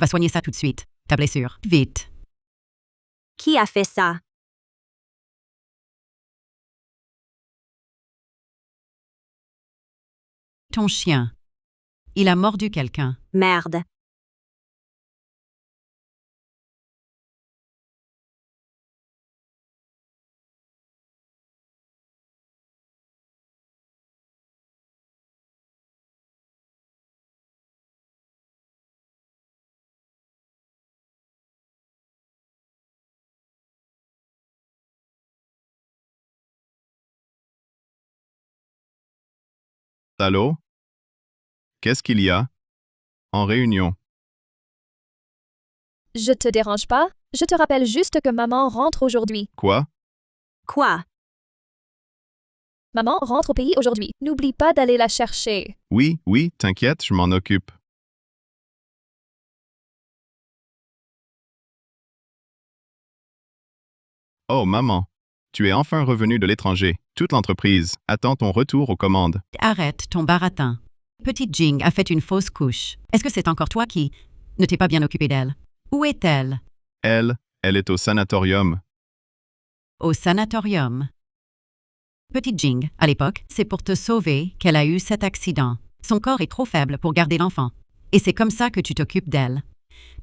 Va soigner ça tout de suite. Ta blessure. Vite. Qui a fait ça? Ton chien. Il a mordu quelqu'un. Merde. Allô? Qu'est-ce qu'il y a? En réunion. Je te dérange pas? Je te rappelle juste que maman rentre aujourd'hui. Quoi? Quoi? Maman rentre au pays aujourd'hui. N'oublie pas d'aller la chercher. Oui, oui, t'inquiète, je m'en occupe. Oh, maman. Tu es enfin revenu de l'étranger. Toute l'entreprise attend ton retour aux commandes. Arrête ton baratin. Petite Jing a fait une fausse couche. Est-ce que c'est encore toi qui ne t'es pas bien occupé d'elle? Où est-elle? Elle est au sanatorium. Au sanatorium. Petite Jing, à l'époque, c'est pour te sauver qu'elle a eu cet accident. Son corps est trop faible pour garder l'enfant. Et c'est comme ça que tu t'occupes d'elle.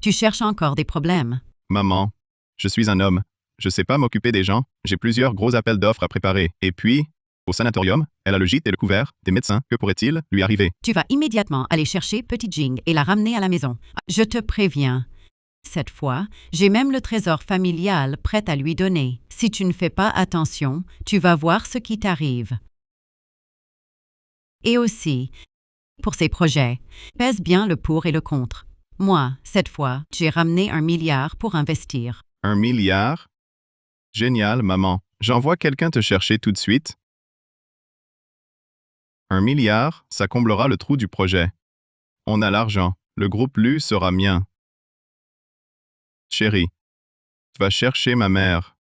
Tu cherches encore des problèmes. Maman, je suis un homme. Je sais pas m'occuper des gens. J'ai plusieurs gros appels d'offres à préparer. Et puis, au sanatorium, elle a le gîte et le couvert des médecins. Que pourrait-il lui arriver? Tu vas immédiatement aller chercher Petite Jing et la ramener à la maison. Je te préviens. Cette fois, j'ai même le trésor familial prêt à lui donner. Si tu ne fais pas attention, tu vas voir ce qui t'arrive. Et aussi, pour ces projets, pèse bien le pour et le contre. Moi, cette fois, j'ai ramené 1 milliard pour investir. 1 milliard? Génial, maman. J'envoie quelqu'un te chercher tout de suite. 1 milliard, ça comblera le trou du projet. On a l'argent. Le groupe LU sera mien. Chérie, va chercher ma mère.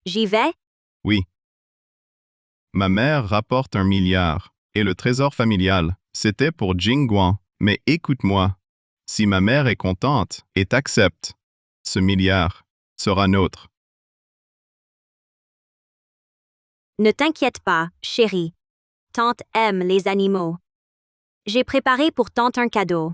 J'y vais? Oui. Ma mère rapporte 1 milliard. Et le trésor familial, c'était pour Jingguan. Mais écoute-moi. Si ma mère est contente et t'accepte, ce milliard sera nôtre. Ne t'inquiète pas, chérie. Tante aime les animaux. J'ai préparé pour tante un cadeau.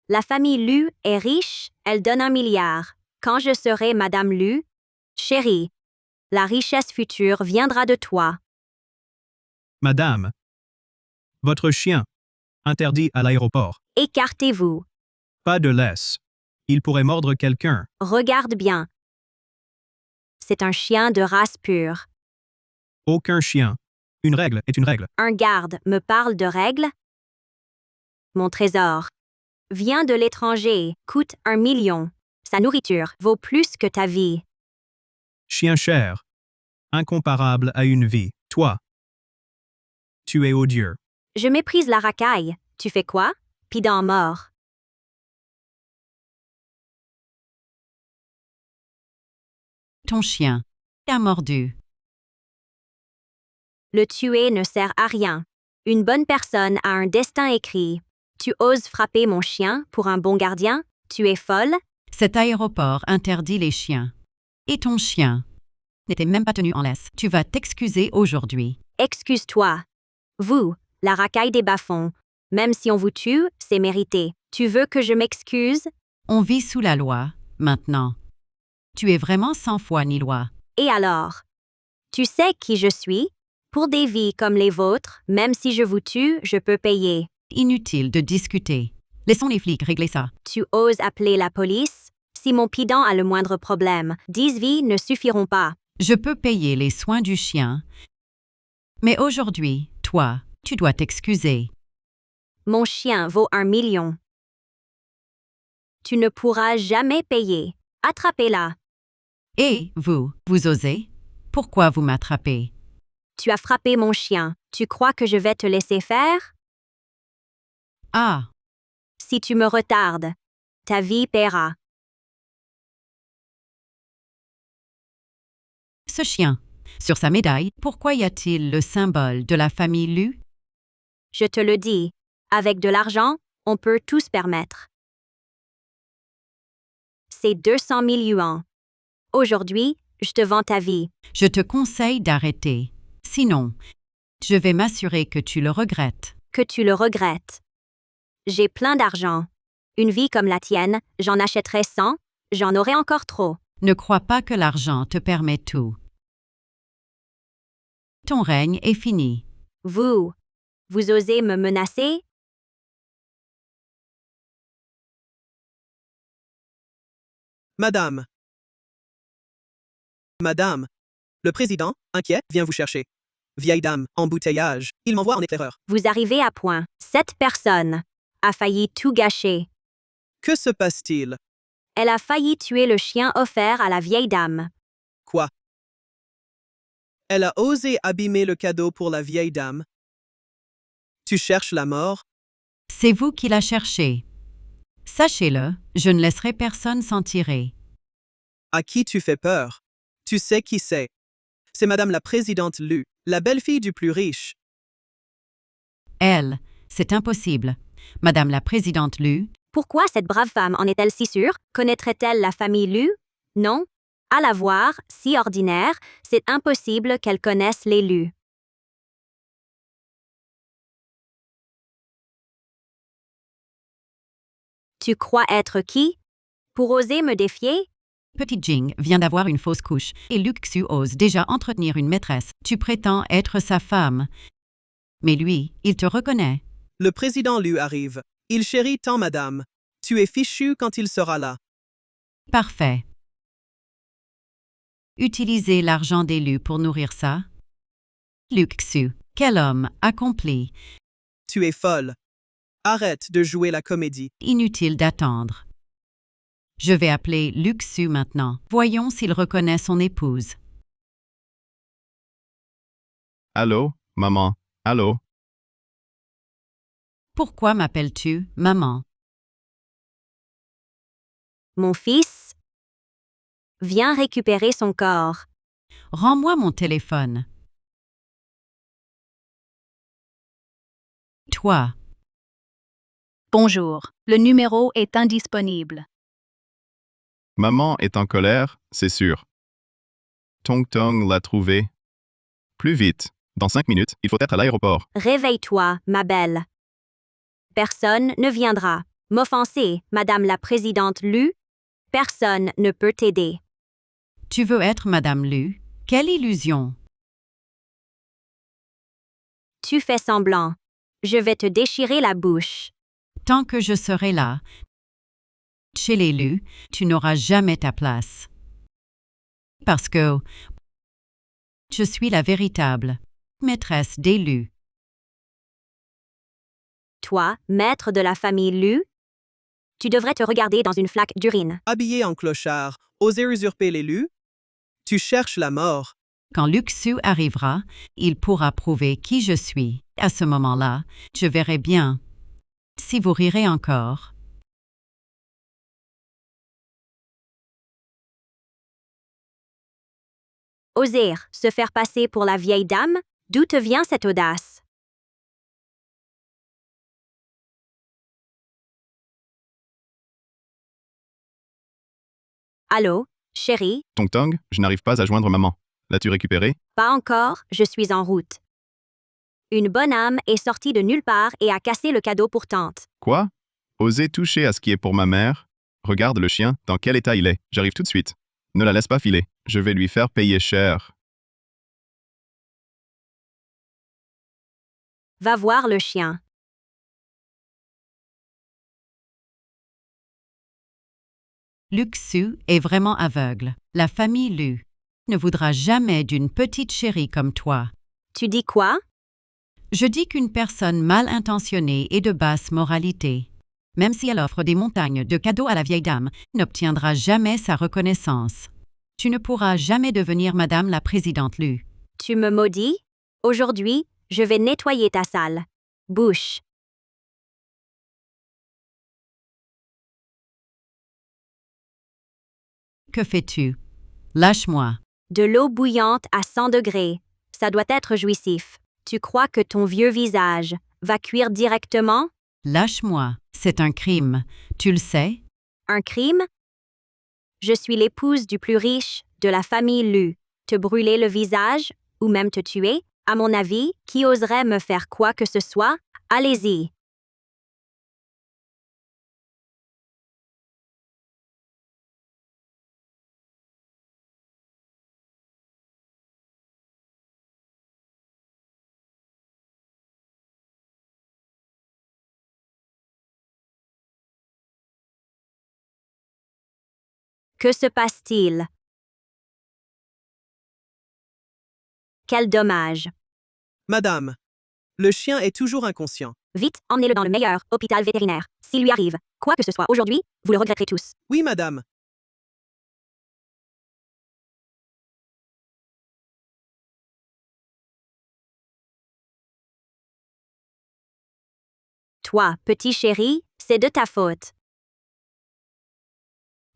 La famille Lu est riche, elle donne 1 milliard. Quand je serai Madame Lu, chérie, la richesse future viendra de toi. Madame. Votre chien. Interdit à l'aéroport. Écartez-vous. Pas de laisse. Il pourrait mordre quelqu'un. Regarde bien. C'est un chien de race pure. Aucun chien. Une règle est une règle. Un garde me parle de règles? Mon trésor vient de l'étranger, coûte 1 million. Sa nourriture vaut plus que ta vie. Chien cher. Incomparable à une vie. Toi. Tu es odieux. Je méprise la racaille. Tu fais quoi? Pidant mort. Ton chien a mordu. Le tuer ne sert à rien. Une bonne personne a un destin écrit. Tu oses frapper mon chien pour un bon gardien? Tu es folle? Cet aéroport interdit les chiens. Et ton chien n'était même pas tenu en laisse. Tu vas t'excuser aujourd'hui. Excuse-toi. Vous, la racaille des bas-fonds. Même si on vous tue, c'est mérité. Tu veux que je m'excuse? On vit sous la loi, maintenant. Tu es vraiment sans foi ni loi. Et alors? Tu sais qui je suis? Pour des vies comme les vôtres, même si je vous tue, je peux payer. Inutile de discuter. Laissons les flics régler ça. Tu oses appeler la police? Si mon pidant a le moindre problème, 10 vies ne suffiront pas. Je peux payer les soins du chien. Mais aujourd'hui, toi, tu dois t'excuser. Mon chien vaut 1 million. Tu ne pourras jamais payer. Attrapez-la. Et vous osez? Pourquoi vous m'attrapez? Tu as frappé mon chien. Tu crois que je vais te laisser faire? Ah, Si tu me retardes, ta vie paiera. ce chien. Sur sa médaille, pourquoi y a-t-il le symbole de la famille Lu? Je te le dis, avec de l'argent, on peut tout se permettre. C'est 200 000 yuans. Aujourd'hui, je te vends ta vie. Je te conseille d'arrêter. Sinon, je vais m'assurer que tu le regrettes. Que tu le regrettes. J'ai plein d'argent. Une vie comme la tienne, j'en achèterais 100, j'en aurais encore trop. Ne crois pas que l'argent te permet tout. Ton règne est fini. Vous osez me menacer? Madame. Madame. Le président, inquiet, vient vous chercher. Vieille dame, embouteillage, il m'envoie en éclaireur. Vous arrivez à point. Cette personne a failli tout gâcher. Que se passe-t-il? Elle a failli tuer le chien offert à la vieille dame. Quoi? Elle a osé abîmer le cadeau pour la vieille dame. Tu cherches la mort? C'est vous qui la cherchez. Sachez-le, je ne laisserai personne s'en tirer. À qui tu fais peur? Tu sais qui c'est. C'est Madame la présidente Lu, la belle-fille du plus riche. Elle, c'est impossible. Madame la présidente Lu, Pourquoi cette brave femme en est-elle si sûre? Connaîtrait-elle la famille Lu? Non. À la voir, si ordinaire, c'est impossible qu'elle connaisse les Lu. Tu crois être qui? Pour oser me défier? Petit Jing vient d'avoir une fausse couche et Luc Xu ose déjà entretenir une maîtresse. Tu prétends être sa femme. Mais lui, il te reconnaît. Le président Lu arrive. Il chérit tant madame. Tu es fichu quand il sera là. Parfait. Utilisez l'argent d'élu pour nourrir ça. Luc Xu, quel homme accompli. Tu es folle. Arrête de jouer la comédie. Inutile d'attendre. Je vais appeler Luc Xu maintenant. Voyons s'il reconnaît son épouse. Allô, maman, allô? Pourquoi m'appelles-tu, maman? Mon fils? Viens récupérer son corps. Rends-moi mon téléphone. Toi, Bonjour, le numéro est indisponible. Maman est en colère, c'est sûr. Tong Tong l'a trouvé. Plus vite. Dans 5 minutes, il faut être à l'aéroport. Réveille-toi, ma belle. Personne ne viendra m'offenser, Madame la présidente Lu. Personne ne peut t'aider. tu veux être Madame Lu? Quelle illusion! Tu fais semblant. Je vais te déchirer la bouche. Tant que je serai là, chez les Lu, tu n'auras jamais ta place. Parce que je suis la véritable maîtresse des Lu. Toi, maître de la famille Lu, tu devrais te regarder dans une flaque d'urine. Habillé en clochard, oser usurper l'élu? Tu cherches la mort. Quand Luc Xu arrivera, il pourra prouver qui je suis. À ce moment-là, je verrai bien si vous rirez encore. Oser se faire passer pour la vieille dame? D'où te vient cette audace? Allô, chérie? Tong Tong, je n'arrive pas à joindre maman. L'as-tu récupéré? Pas encore, je suis en route. Une bonne âme est sortie de nulle part et a cassé le cadeau pour tante. Quoi? Oser toucher à ce qui est pour ma mère? Regarde le chien, dans quel état il est. J'arrive tout de suite. Ne la laisse pas filer. Je vais lui faire payer cher. Va voir le chien. Luc Xu est vraiment aveugle. La famille Lu ne voudra jamais d'une petite chérie comme toi. Tu dis quoi? Je dis qu'une personne mal intentionnée et de basse moralité, même si elle offre des montagnes de cadeaux à la vieille dame, n'obtiendra jamais sa reconnaissance. Tu ne pourras jamais devenir Madame la présidente Lu. Tu me maudis? Aujourd'hui, je vais nettoyer ta salle. Bouche. Que fais-tu? Lâche-moi. De l'eau bouillante à 100 degrés. Ça doit être jouissif. Tu crois que ton vieux visage va cuire directement? Lâche-moi, c'est un crime. Tu le sais? Un crime? Je suis l'épouse du plus riche de la famille Lu. Te brûler le visage, ou même te tuer, à mon avis, qui oserait me faire quoi que ce soit? Allez-y. Que se passe-t-il? Quel dommage. Madame, le chien est toujours inconscient. Vite, emmenez-le dans le meilleur hôpital vétérinaire. S'il lui arrive quoi que ce soit aujourd'hui, vous le regretterez tous. Oui, madame. Toi, petit chéri, c'est de ta faute.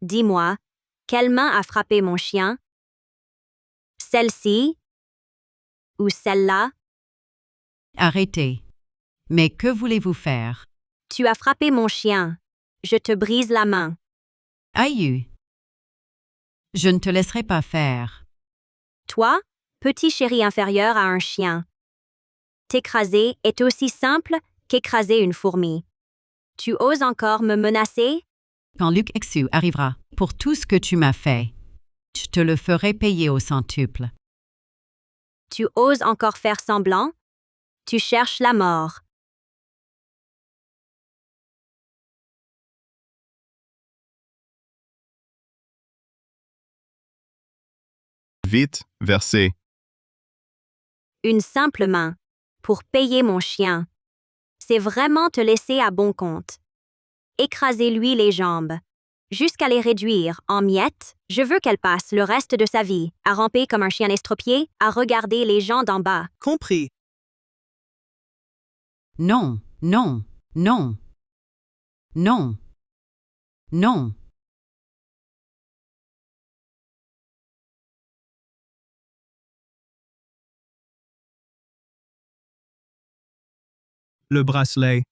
Dis-moi, quelle main a frappé mon chien? Celle-ci? Ou celle-là? Arrêtez. Mais que voulez-vous faire? Tu as frappé mon chien. Je te brise la main. Aïe! Je ne te laisserai pas faire. Toi, petit chéri inférieur à un chien. T'écraser est aussi simple qu'écraser une fourmi. Tu oses encore me menacer? Quand Luc Exu arrivera, pour tout ce que tu m'as fait, je te le ferai payer au centuple. Tu oses encore faire semblant? Tu cherches la mort. Vite, versez. Une simple main. Pour payer mon chien. C'est vraiment te laisser à bon compte. Écrasez-lui les jambes. Jusqu'à les réduire en miettes, je veux qu'elle passe le reste de sa vie à ramper comme un chien estropié, à regarder les gens d'en bas. Compris. Non, non, non. Non. Non. Le bracelet.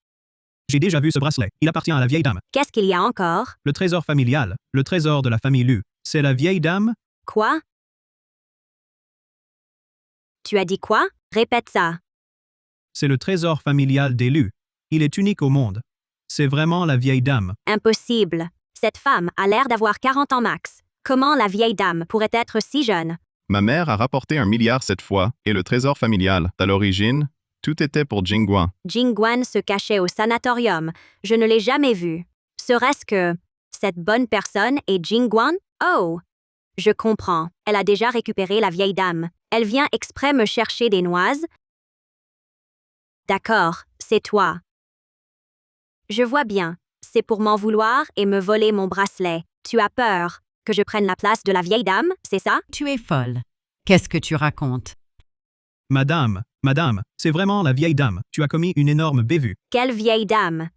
J'ai déjà vu ce bracelet. Il appartient à la vieille dame. Qu'est-ce qu'il y a encore? Le trésor familial, le trésor de la famille Lu. C'est la vieille dame? Quoi? Tu as dit quoi? Répète ça. C'est le trésor familial des Lu. Il est unique au monde. C'est vraiment la vieille dame. Impossible. Cette femme a l'air d'avoir 40 ans max. Comment la vieille dame pourrait être si jeune? Ma mère a rapporté 1 milliard cette fois, et le trésor familial. À l'origine, tout était pour Jingguan. Jingguan se cachait au sanatorium. Je ne l'ai jamais vue. Serait-ce que cette bonne personne est Jingguan? Oh! Je comprends. Elle a déjà récupéré la vieille dame. Elle vient exprès me chercher des noises? D'accord, c'est toi. Je vois bien. C'est pour m'en vouloir et me voler mon bracelet. Tu as peur que je prenne la place de la vieille dame, c'est ça? Tu es folle. Qu'est-ce que tu racontes? Madame, c'est vraiment la vieille dame. Tu as commis une énorme bévue. Quelle vieille dame?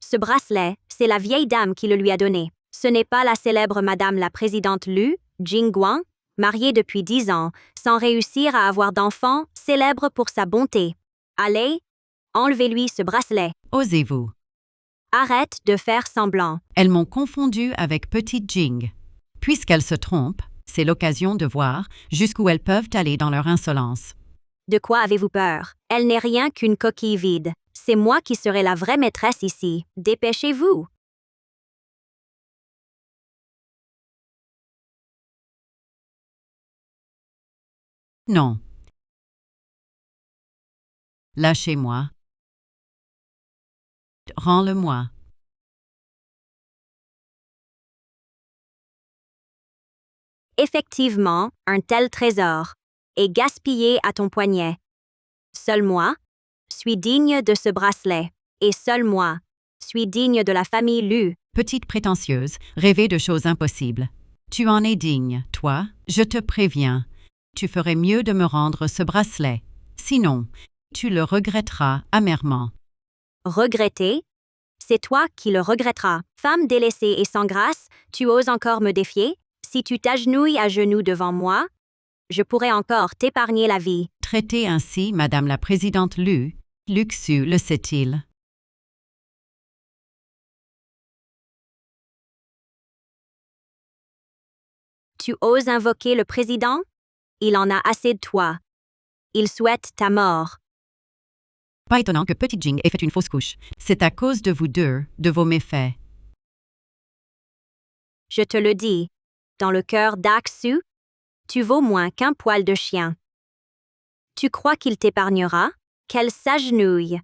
Ce bracelet, c'est la vieille dame qui le lui a donné. Ce n'est pas la célèbre Madame la Présidente Lu, Jingguan, mariée depuis 10 ans, sans réussir à avoir d'enfant, célèbre pour sa bonté. Allez, enlevez-lui ce bracelet. Osez-vous. Arrête de faire semblant. Elles m'ont confondu avec Petite Jing. Puisqu'elles se trompent, c'est l'occasion de voir jusqu'où elles peuvent aller dans leur insolence. De quoi avez-vous peur? Elle n'est rien qu'une coquille vide. C'est moi qui serai la vraie maîtresse ici. Dépêchez-vous. Non. Lâchez-moi. Rends-le-moi. Effectivement, un tel trésor est gaspillé à ton poignet. Seul moi suis digne de ce bracelet, et seul moi suis digne de la famille Lu. Petite prétentieuse, rêver de choses impossibles. Tu en es digne, toi, je te préviens. Tu ferais mieux de me rendre ce bracelet. Sinon, tu le regretteras amèrement. Regretter? C'est toi qui le regretteras. Femme délaissée et sans grâce, tu oses encore me défier? Si tu t'agenouilles à genoux devant moi, je pourrais encore t'épargner la vie. Traiter ainsi Madame la présidente Lu, Luxu le sait-il? Tu oses invoquer le président? Il en a assez de toi. Il souhaite ta mort. Pas étonnant que Petit Jing ait fait une fausse couche. C'est à cause de vous deux, de vos méfaits. Je te le dis. Dans le cœur d'Aksu, tu vaux moins qu'un poil de chien. Tu crois qu'il t'épargnera? Qu'elle s'agenouille.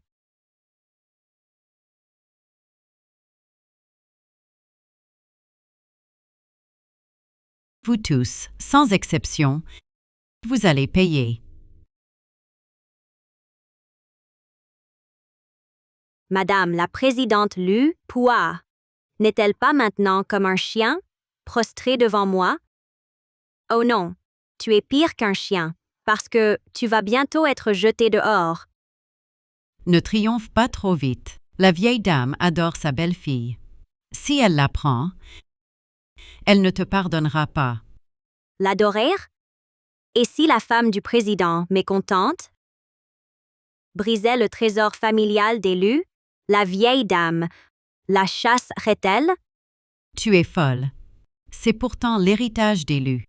Vous tous, sans exception, vous allez payer. Madame la présidente Lu Pua, n'est-elle pas maintenant comme un chien, prostré devant moi? Oh non, tu es pire qu'un chien, parce que tu vas bientôt être jeté dehors. Ne triomphe pas trop vite. La vieille dame adore sa belle-fille. Si elle l'apprend, elle ne te pardonnera pas. L'adorer? Et si la femme du président, mécontente, brisait le trésor familial des Lu, la vieille dame, la chasserait-elle? Tu es folle. C'est pourtant l'héritage d'élu.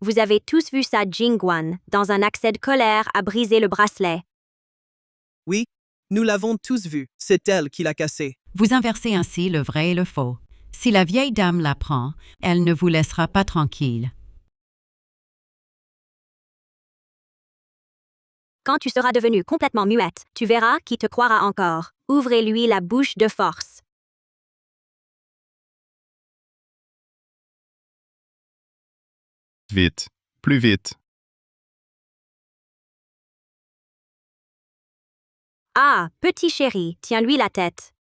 Vous avez tous vu ça, Jingguan, dans un accès de colère, a brisé le bracelet. Oui, nous l'avons tous vu, c'est elle qui l'a cassé. Vous inversez ainsi le vrai et le faux. Si la vieille dame l'apprend, elle ne vous laissera pas tranquille. Quand tu seras devenue complètement muette, tu verras qui te croira encore. Ouvrez-lui la bouche de force. Vite. Plus vite. Ah, petit chéri, tiens-lui la tête.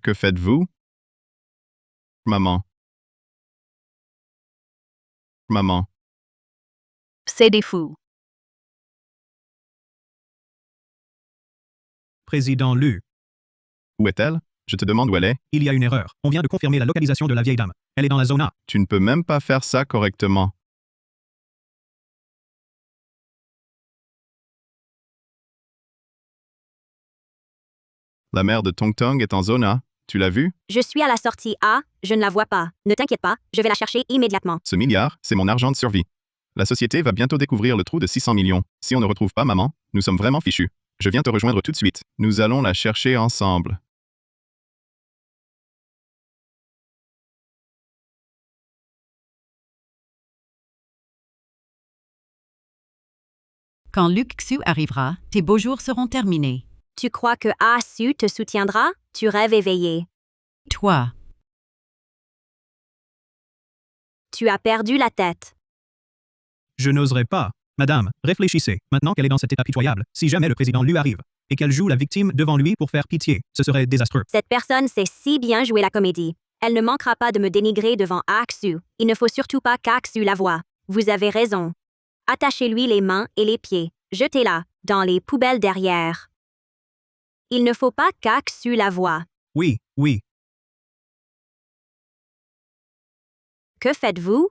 Que faites-vous? Maman. Maman. C'est des fous. Président Lu, Où est-elle? Je te demande où elle est. il y a une erreur. On vient de confirmer la localisation de la vieille dame. Elle est dans la zone A. Tu ne peux même pas faire ça correctement. La mère de Tong Tong est en zone A. Tu l'as vue? Je suis à la sortie A, je ne la vois pas. Ne t'inquiète pas, je vais la chercher immédiatement. Ce milliard, c'est mon argent de survie. La société va bientôt découvrir le trou de 600 millions. Si on ne retrouve pas maman, nous sommes vraiment fichus. Je viens te rejoindre tout de suite. Nous allons la chercher ensemble. Quand Luxu arrivera, tes beaux jours seront terminés. Tu crois que Asu te soutiendra? Tu rêves éveillé. Toi, Tu as perdu la tête. Je n'oserais pas. Madame, réfléchissez. Maintenant qu'elle est dans cet état pitoyable, si jamais le président Lu arrive et qu'elle joue la victime devant lui pour faire pitié, ce serait désastreux. Cette personne sait si bien jouer la comédie. Elle ne manquera pas de me dénigrer devant Aksu. Il ne faut surtout pas qu'Aksu la voie. Vous avez raison. Attachez-lui les mains et les pieds. Jetez-la dans les poubelles derrière. Il ne faut pas qu'Aksu la voie. Oui, oui. Que faites-vous?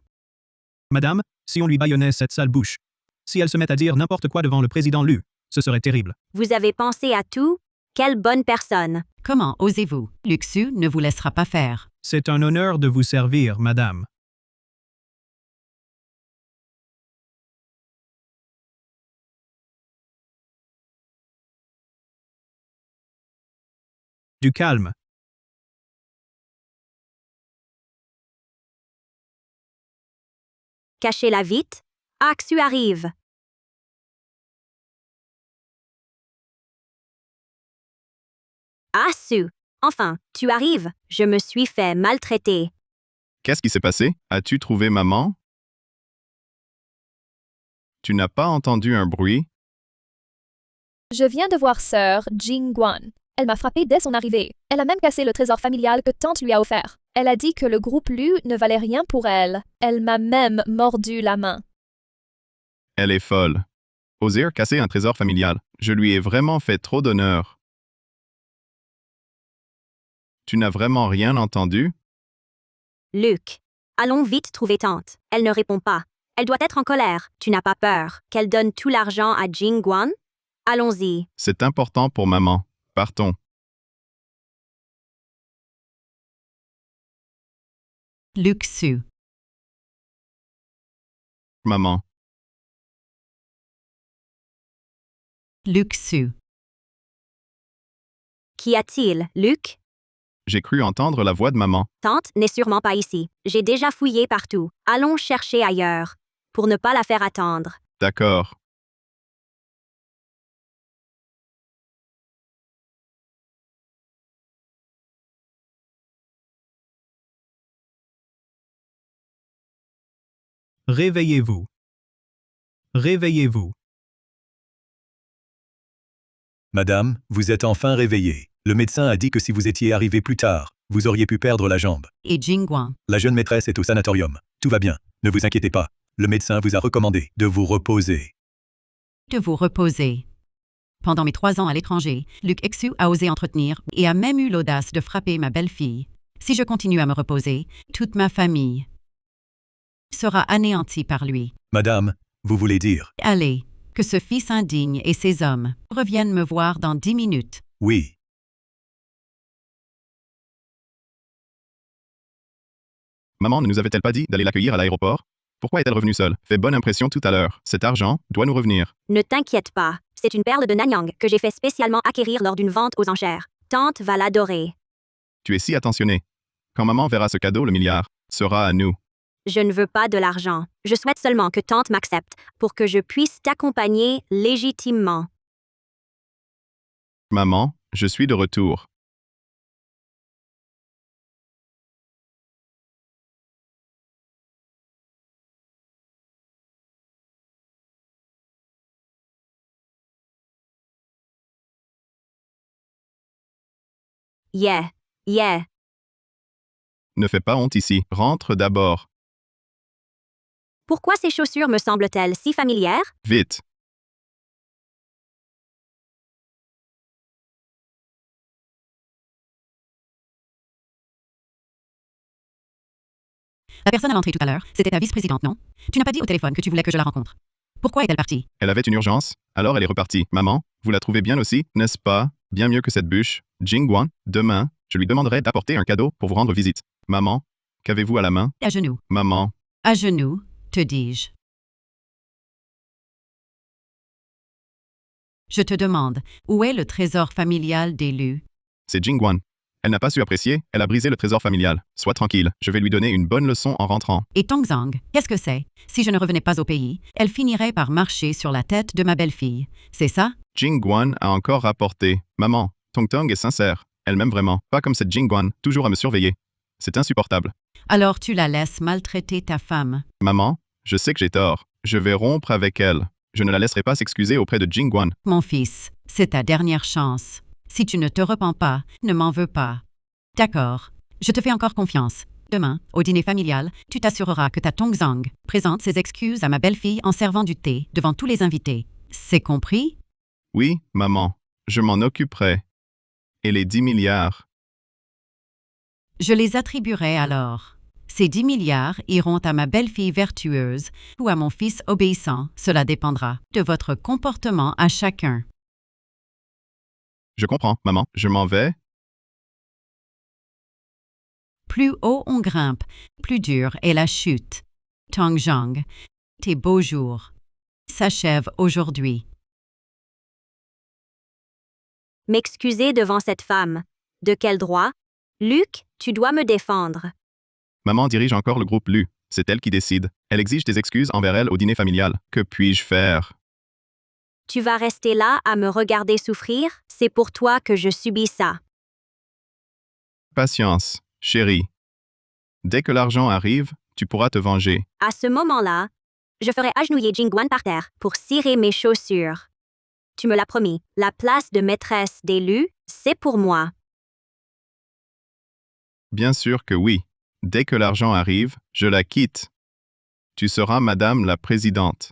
Madame, si on lui bâillonnait cette sale bouche, si elle se met à dire n'importe quoi devant le président Lu, ce serait terrible. Vous avez pensé à tout? Quelle bonne personne. comment osez-vous? Luxu ne vous laissera pas faire. C'est un honneur de vous servir, madame. Du calme. Cachez-la vite. Aksu arrive. Asu, enfin, tu arrives. Je me suis fait maltraiter. Qu'est-ce qui s'est passé? As-tu trouvé maman? Tu n'as pas entendu un bruit? Je viens de voir sœur Jingguan. Elle m'a frappé dès son arrivée. Elle a même cassé le trésor familial que tante lui a offert. Elle a dit que le groupe Lu ne valait rien pour elle. Elle m'a même mordu la main. Elle est folle. Oser casser un trésor familial. Je lui ai vraiment fait trop d'honneur. Tu n'as vraiment rien entendu? Luc. Allons vite trouver tante. Elle ne répond pas. Elle doit être en colère. Tu n'as pas peur qu'elle donne tout l'argent à Jingguan? Allons-y. C'est important pour maman. Partons. Luc sue. Maman. Luc sue. Qu'y a-t-il, Luc? J'ai cru entendre la voix de maman. Tante n'est sûrement pas ici. J'ai déjà fouillé partout. Allons chercher ailleurs. Pour ne pas la faire attendre. D'accord. Réveillez-vous. Réveillez-vous. Madame, vous êtes enfin réveillée. Le médecin a dit que si vous étiez arrivé plus tard, vous auriez pu perdre la jambe. Et Jingguan. La jeune maîtresse est au sanatorium. Tout va bien. Ne vous inquiétez pas. Le médecin vous a recommandé de vous reposer. De vous reposer. Pendant mes 3 ans à l'étranger, Luc Exu a osé entretenir et a même eu l'audace de frapper ma belle-fille. Si je continue à me reposer, toute ma famille sera anéantie par lui. Madame, vous voulez dire? Allez, que ce fils indigne et ses hommes reviennent me voir dans 10 minutes. Oui. Maman ne nous avait-elle pas dit d'aller l'accueillir à l'aéroport? Pourquoi est-elle revenue seule? Fait bonne impression tout à l'heure. Cet argent doit nous revenir. Ne t'inquiète pas. C'est une perle de Nanyang que j'ai fait spécialement acquérir lors d'une vente aux enchères. Tante va l'adorer. Tu es si attentionné. Quand maman verra ce cadeau, le milliard sera à nous. Je ne veux pas de l'argent. Je souhaite seulement que tante m'accepte pour que je puisse t'accompagner légitimement. Maman, je suis de retour. Yeah. Yeah. Ne fais pas honte ici. Rentre d'abord. Pourquoi ces chaussures me semblent-elles si familières? Vite. La personne à l'entrée tout à l'heure, c'était ta vice-présidente, non? Tu n'as pas dit au téléphone que tu voulais que je la rencontre. Pourquoi est-elle partie? Elle avait une urgence, alors elle est repartie. Maman, vous la trouvez bien aussi, n'est-ce pas? Bien mieux que cette bûche. Jingguan, demain, je lui demanderai d'apporter un cadeau pour vous rendre visite. Maman, qu'avez-vous à la main? À genoux. Maman, À genoux, te dis-je. Je te demande, où est le trésor familial d'élu? c'est Jingguan. Elle n'a pas su apprécier, elle a brisé le trésor familial. Sois tranquille, je vais lui donner une bonne leçon en rentrant. Et Tongzang, qu'est-ce que c'est? Si je ne revenais pas au pays, elle finirait par marcher sur la tête de ma belle-fille. C'est ça? Jingguan a encore rapporté. Maman, Tongtong est sincère. Elle m'aime vraiment. Pas comme cette Jingguan, toujours à me surveiller. C'est insupportable. Alors tu la laisses maltraiter ta femme. Maman, je sais que j'ai tort. Je vais rompre avec elle. Je ne la laisserai pas s'excuser auprès de Jingguan. Mon fils, c'est ta dernière chance. Si tu ne te repens pas, ne m'en veux pas. D'accord, je te fais encore confiance. Demain, au dîner familial, tu t'assureras que ta Tongzang présente ses excuses à ma belle-fille en servant du thé devant tous les invités. C'est compris? Oui, maman, je m'en occuperai. Et les 10 milliards? Je les attribuerai alors. Ces 10 milliards iront à ma belle-fille vertueuse ou à mon fils obéissant, cela dépendra de votre comportement à chacun. Je comprends, maman, je m'en vais. Plus haut on grimpe, plus dure est la chute. Tongzang, tes beaux jours s'achèvent aujourd'hui. M'excuser devant cette femme. De quel droit? Luc, tu dois me défendre. Maman dirige encore le groupe Lu. C'est elle qui décide. Elle exige des excuses envers elle au dîner familial. Que puis-je faire? Tu vas rester là à me regarder souffrir? C'est pour toi que je subis ça. Patience, chérie. Dès que l'argent arrive, tu pourras te venger. À ce moment-là, je ferai agenouiller Jingguan par terre pour cirer mes chaussures. Tu me l'as promis, la place de maîtresse d'élu, c'est pour moi. Bien sûr que oui. Dès que l'argent arrive, je la quitte. Tu seras Madame la Présidente.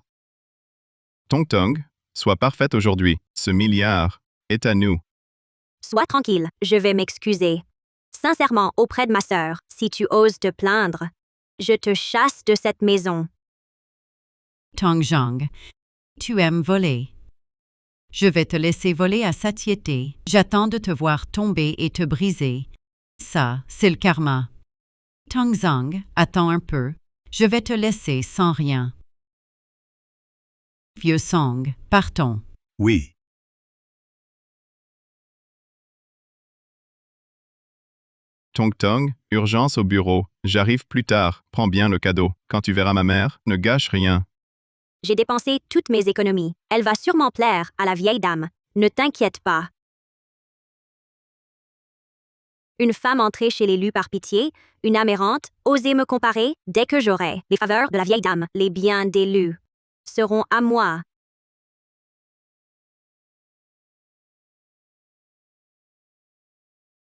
Tong Tong, sois parfaite aujourd'hui. Ce milliard est à nous. Sois tranquille, je vais m'excuser. Sincèrement, auprès de ma sœur, si tu oses te plaindre, je te chasse de cette maison. Tong Zhang, tu aimes voler. Je vais te laisser voler à satiété. J'attends de te voir tomber et te briser. Ça, c'est le karma. Tong Zhang, attends un peu. Je vais te laisser sans rien. Vieux Song, partons. Oui. Tong Tong, urgence au bureau. J'arrive plus tard. Prends bien le cadeau. Quand tu verras ma mère, ne gâche rien. J'ai dépensé toutes mes économies. Elle va sûrement plaire à la vieille dame. Ne t'inquiète pas. Une femme entrée chez l'élu par pitié, une âme errante, osez me comparer, dès que j'aurai les faveurs de la vieille dame, les biens d'élu seront à moi.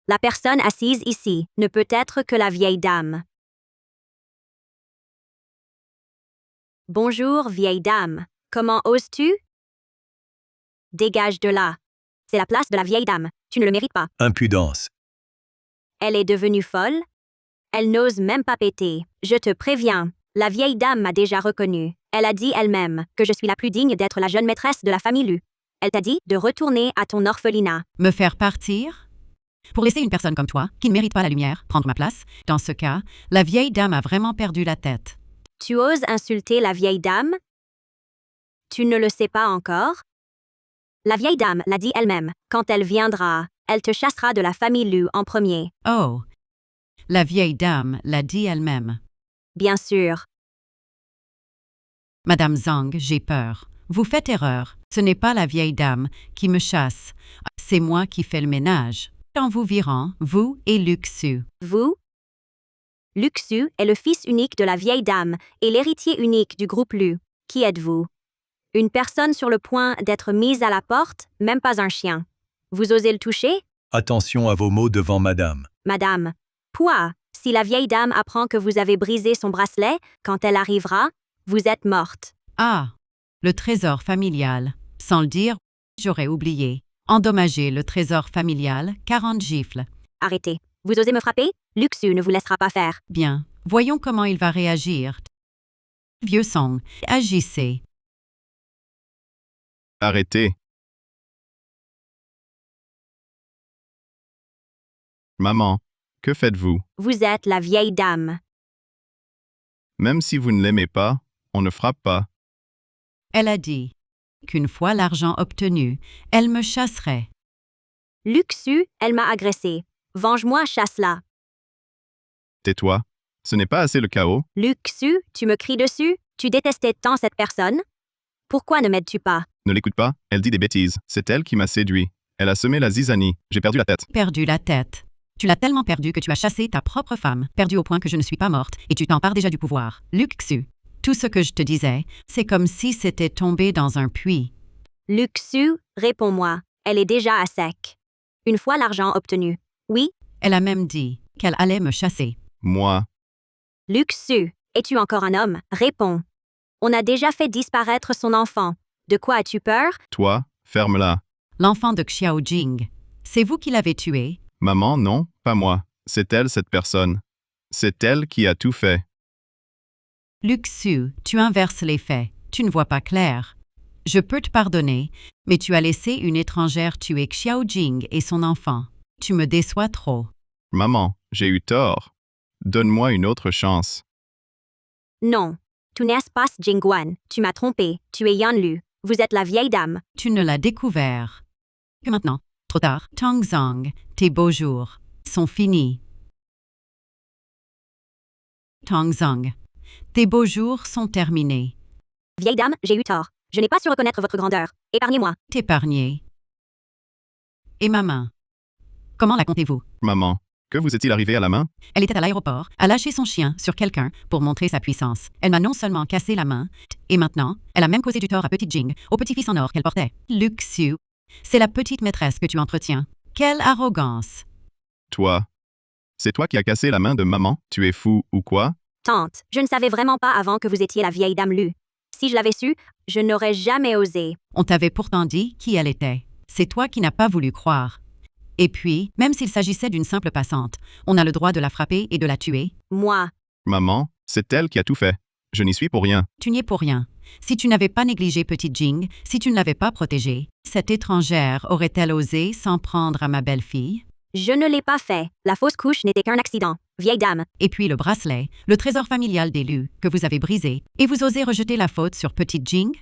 La personne assise ici ne peut être que la vieille dame. Bonjour, vieille dame. Comment oses-tu? Dégage de là. C'est la place de la vieille dame. Tu ne le mérites pas. Impudence. Elle est devenue folle? Elle n'ose même pas péter. Je te préviens. La vieille dame m'a déjà reconnue. Elle a dit elle-même que je suis la plus digne d'être la jeune maîtresse de la famille Lu. Elle t'a dit de retourner à ton orphelinat. Me faire partir? Pour laisser une personne comme toi, qui ne mérite pas la lumière, prendre ma place, dans ce cas, la vieille dame a vraiment perdu la tête. Tu oses insulter la vieille dame? Tu ne le sais pas encore? La vieille dame l'a dit elle-même. Quand elle viendra, elle te chassera de la famille Lu en premier. Oh! La vieille dame l'a dit elle-même. Bien sûr. Madame Zhang, j'ai peur. Vous faites erreur. Ce n'est pas la vieille dame qui me chasse. C'est moi qui fais le ménage. En vous virant, vous et Luxu. Vous? Luxu est le fils unique de la vieille dame et l'héritier unique du groupe Lu. Qui êtes-vous? Une personne sur le point d'être mise à la porte, même pas un chien. Vous osez le toucher? Attention à vos mots devant madame. Madame. Pouah! Si la vieille dame apprend que vous avez brisé son bracelet, quand elle arrivera, vous êtes morte. Ah! Le trésor familial. Sans le dire, j'aurais oublié. Endommager le trésor familial, 40 gifles. Arrêtez. Vous osez me frapper? Luxu ne vous laissera pas faire. Bien, voyons comment il va réagir. Vieux Song, agissez. Arrêtez. Maman, que faites-vous? Vous êtes la vieille dame. Même si vous ne l'aimez pas, on ne frappe pas. Elle a dit qu'une fois l'argent obtenu, elle me chasserait. Luxu, elle m'a agressé. Venge-moi, chasse-la. Tais-toi. Ce n'est pas assez le chaos. Luxu, tu me cries dessus? Tu détestais tant cette personne? Pourquoi ne m'aides-tu pas? Ne l'écoute pas, elle dit des bêtises. C'est elle qui m'a séduit. Elle a semé la zizanie. J'ai perdu la tête. Perdu la tête. Tu l'as tellement perdu que tu as chassé ta propre femme, perdu au point que je ne suis pas morte, et tu t'empares déjà du pouvoir. Luxu, tout ce que je te disais, c'est comme si c'était tombé dans un puits. Luxu, réponds-moi. Elle est déjà à sec. Une fois l'argent obtenu. Oui? Elle a même dit qu'elle allait me chasser. Moi, Luxu, es-tu encore un homme? Réponds. On a déjà fait disparaître son enfant. De quoi as-tu peur? toi, ferme-la. L'enfant de Xiao Jing. C'est vous qui l'avez tué? Maman, non, pas moi. C'est elle, cette personne. C'est elle qui a tout fait. Luxu, tu inverses les faits. Tu ne vois pas clair. Je peux te pardonner, mais tu as laissé une étrangère tuer Xiao Jing et son enfant. Tu me déçois trop. Maman, j'ai eu tort. Donne-moi une autre chance. Non. Tu n'es pas Jingguan. Tu m'as trompé. Tu es Yanlu. Vous êtes la vieille dame. Tu ne l'as découvert que maintenant. Trop tard. Tong Zhang, tes beaux jours sont finis. Tong Zhang, tes beaux jours sont terminés. Vieille dame, j'ai eu tort. Je n'ai pas su reconnaître votre grandeur. Épargnez-moi. T'épargner. Et ma main. Comment la comptez-vous? Maman, Que vous est-il arrivé à la main? Elle était à l'aéroport, a lâché son chien sur quelqu'un pour montrer sa puissance. Elle m'a non seulement cassé la main, et maintenant, elle a même causé du tort à Petite Jing, au petit-fils en or qu'elle portait. Luxu, c'est la petite maîtresse que tu entretiens. Quelle arrogance! Toi. C'est toi qui as cassé la main de maman? Tu es fou ou quoi? Tante, je ne savais vraiment pas avant que vous étiez la vieille dame Lu. Si je l'avais su, je n'aurais jamais osé. On t'avait pourtant dit qui elle était. C'est toi qui n'as pas voulu croire. Et puis, même s'il s'agissait d'une simple passante, on a le droit de la frapper et de la tuer. Moi, Maman, c'est elle qui a tout fait. Je n'y suis pour rien. Tu n'y es pour rien. Si tu n'avais pas négligé Petite Jing, si tu ne l'avais pas protégée, cette étrangère aurait-elle osé s'en prendre à ma belle-fille? je ne l'ai pas fait. La fausse couche n'était qu'un accident. Vieille dame, Et puis le bracelet, le trésor familial des Lu, que vous avez brisé, et vous osez rejeter la faute sur Petite Jing?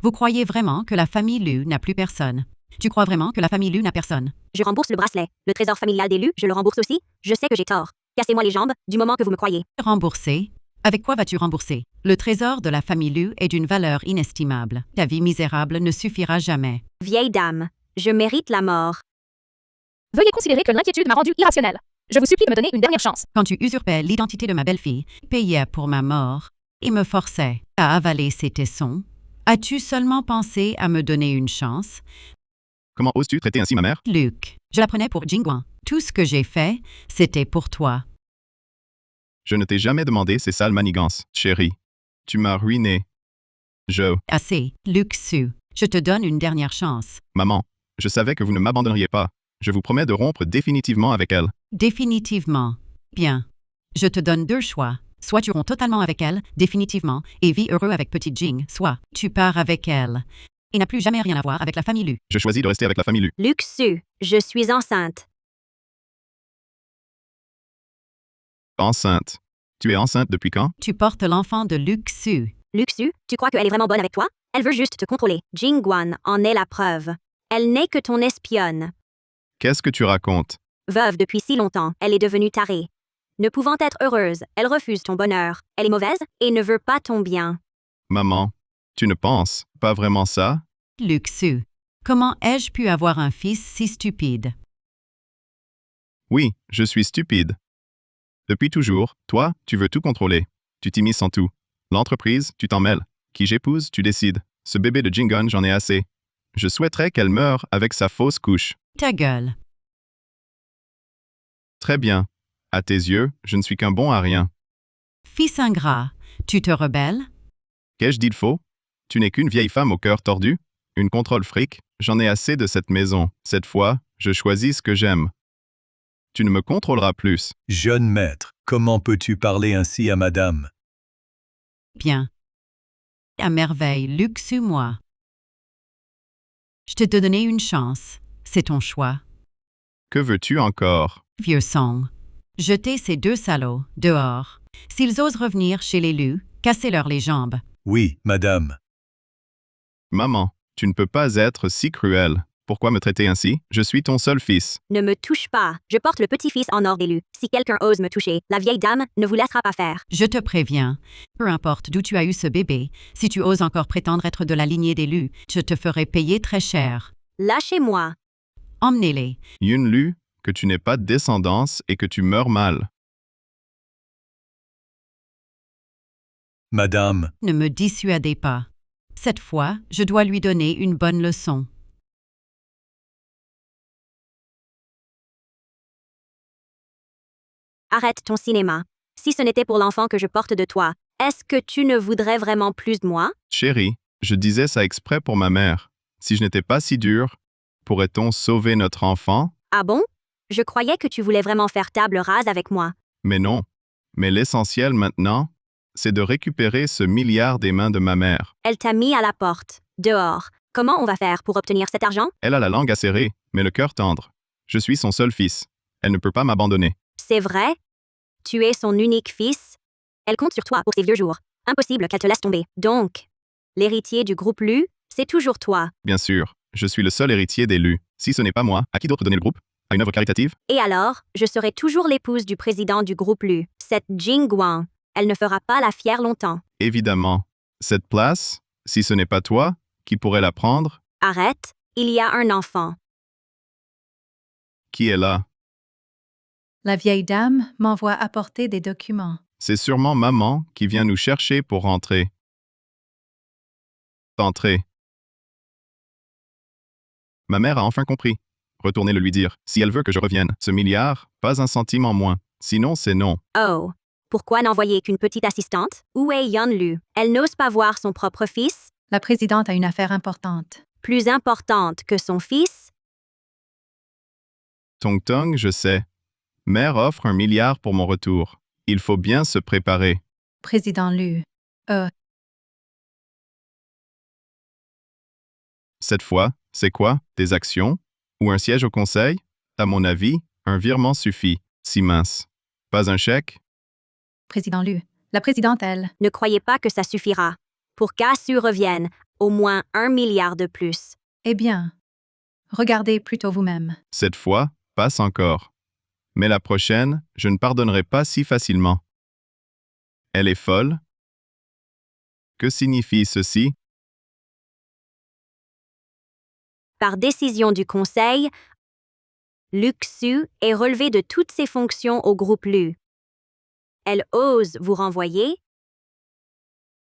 Vous croyez vraiment que la famille Lu n'a plus personne? Tu crois vraiment que la famille Lu n'a personne? je rembourse le bracelet. Le trésor familial des Lu, je le rembourse aussi. Je sais que j'ai tort. Cassez-moi les jambes, du moment que vous me croyez. Rembourser? Avec quoi vas-tu rembourser? Le trésor de la famille Lu est d'une valeur inestimable. Ta vie misérable ne suffira jamais. Vieille dame, je mérite la mort. Veuillez considérer que l'inquiétude m'a rendu irrationnelle. Je vous supplie de me donner une dernière chance. Quand tu usurpais l'identité de ma belle-fille, payais pour ma mort et me forçais à avaler ses tessons, as-tu seulement pensé à me donner une chance? Comment oses-tu traiter ainsi ma mère? Luc, je la prenais pour Jingguan. Tout ce que j'ai fait, c'était pour toi. Je ne t'ai jamais demandé ces sales manigances, chérie. Tu m'as ruiné. Assez, Luc Su. Je te donne une dernière chance. Maman, je savais que vous ne m'abandonneriez pas. Je vous promets de rompre définitivement avec elle. Définitivement. Bien. Je te donne deux choix. Soit tu romps totalement avec elle, définitivement, et vis heureux avec Petite Jing, soit tu pars avec elle et n'as plus jamais rien à voir avec la famille Lu. Je choisis de rester avec la famille Lu. Luxu, je suis enceinte. Enceinte. Tu es enceinte depuis quand? Tu portes l'enfant de Luc Su. Luxu, tu crois qu'elle est vraiment bonne avec toi? Elle veut juste te contrôler. Jingguan en est la preuve. Elle n'est que ton espionne. Qu'est-ce que tu racontes? Veuve depuis si longtemps, elle est devenue tarée. Ne pouvant être heureuse, elle refuse ton bonheur. Elle est mauvaise et ne veut pas ton bien. Maman, tu ne penses pas vraiment ça? Luc Su. Comment ai-je pu avoir un fils si stupide? Oui, je suis stupide. Depuis toujours, toi, tu veux tout contrôler. Tu t'immisces en tout. L'entreprise, tu t'en mêles. Qui j'épouse, tu décides. Ce bébé de Jingguan, j'en ai assez. Je souhaiterais qu'elle meure avec sa fausse couche. Ta gueule. Très bien. À tes yeux, je ne suis qu'un bon à rien. Fils ingrat, tu te rebelles? Qu'ai-je dit de faux? Tu n'es qu'une vieille femme au cœur tordu? Une contrôle fric? J'en ai assez de cette maison. Cette fois, je choisis ce que j'aime. Tu ne me contrôleras plus. Jeune maître, comment peux-tu parler ainsi à madame? Bien. À merveille, Luc Su, moi. Je te donné une chance. C'est ton choix. Que veux-tu encore? Vieux song. Jetez ces deux salauds dehors. S'ils osent revenir chez les Lu, cassez-leur les jambes. Oui, madame. Maman, tu ne peux pas être si cruelle. Pourquoi me traiter ainsi? Je suis ton seul fils. Ne me touche pas. Je porte le petit-fils en or d'élu. Si quelqu'un ose me toucher, la vieille dame ne vous laissera pas faire. Je te préviens, peu importe d'où tu as eu ce bébé, si tu oses encore prétendre être de la lignée des Lu, je te ferai payer très cher. Lâchez-moi. Emmenez-les. Yun Lu, que tu n'aies pas de descendance et que tu meurs mal. Madame, Ne me dissuadez pas. Cette fois, je dois lui donner une bonne leçon. Arrête ton cinéma. Si ce n'était pour l'enfant que je porte de toi, est-ce que tu ne voudrais vraiment plus de moi? Chérie, je disais ça exprès pour ma mère. Si je n'étais pas si dur, pourrait-on sauver notre enfant? Ah bon? Je croyais que tu voulais vraiment faire table rase avec moi. Mais non. Mais l'essentiel maintenant, c'est de récupérer ce milliard des mains de ma mère. Elle t'a mis à la porte. Dehors. Comment on va faire pour obtenir cet argent? Elle a la langue acérée, mais le cœur tendre. Je suis son seul fils. Elle ne peut pas m'abandonner. C'est vrai? Tu es son unique fils? Elle compte sur toi pour ses vieux jours. Impossible qu'elle te laisse tomber. Donc, l'héritier du groupe Lu, c'est toujours toi. Bien sûr, je suis le seul héritier des Lu. Si ce n'est pas moi, à qui d'autre donner le groupe? À une œuvre caritative? Et alors, je serai toujours l'épouse du président du groupe Lu, cette Jingguan. Elle ne fera pas la fière longtemps. Évidemment. Cette place, si ce n'est pas toi, qui pourrait la prendre? Arrête, il y a un enfant. Qui est là? La vieille dame m'envoie apporter des documents. C'est sûrement maman qui vient nous chercher pour rentrer. Entrer. Ma mère a enfin compris. Retournez le lui dire. Si elle veut que je revienne, ce milliard, pas un centime en moins. Sinon, c'est non. Oh. Pourquoi n'envoyer qu'une petite assistante? Où est Yeon-lu? Elle n'ose pas voir son propre fils? La présidente a une affaire importante. Plus importante que son fils? Tong Tong, je sais. Mère offre 1 milliard pour mon retour. Il faut bien se préparer. Président Lu. Cette fois, c'est quoi? Des actions? Ou un siège au conseil? À mon avis, un virement suffit. Si mince. Pas un chèque? Président Lu. La présidente, elle. Ne croyez pas que ça suffira. Pour qu'Asu revienne, au moins 1 milliard de plus. Eh bien, regardez plutôt vous-même. Cette fois, passe encore. Mais la prochaine, je ne pardonnerai pas si facilement. Elle est folle? Que signifie ceci? Par décision du Conseil, Luk-Su est relevé de toutes ses fonctions au groupe Lu. Elle ose vous renvoyer?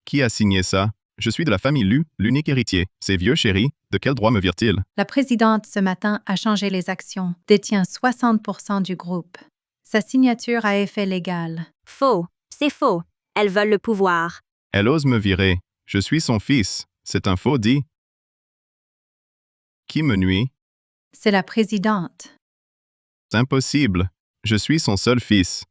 Qui a signé ça? Je suis de la famille Lu, l'unique héritier. Ces vieux chéris, de quel droit me virent-ils? La présidente, ce matin, a changé les actions, détient 60% du groupe. Sa signature a effet légal. Faux. C'est faux. Elles veulent le pouvoir. Elle ose me virer. Je suis son fils. C'est un faux dit. Qui me nuit? C'est la présidente. C'est impossible. Je suis son seul fils.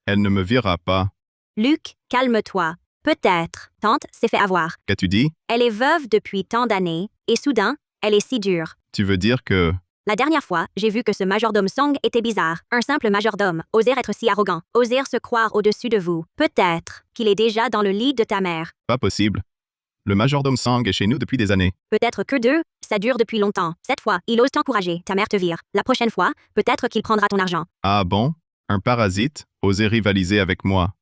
Elle ne me virera pas. Luc, calme-toi. Peut-être. Tante s'est fait avoir. Qu'as-tu dit? Elle est veuve depuis tant d'années, et soudain, elle est si dure. Tu veux dire que... La dernière fois, j'ai vu que ce majordome Song était bizarre. Un simple majordome, oser être si arrogant, oser se croire au-dessus de vous. Peut-être qu'il est déjà dans le lit de ta mère. Pas possible. Le majordome Sang est chez nous depuis des années. Peut-être que 2, ça dure depuis longtemps. Cette fois, il ose t'encourager, ta mère te vire. La prochaine fois, peut-être qu'il prendra ton argent. Ah bon? Un parasite? Oser rivaliser avec moi.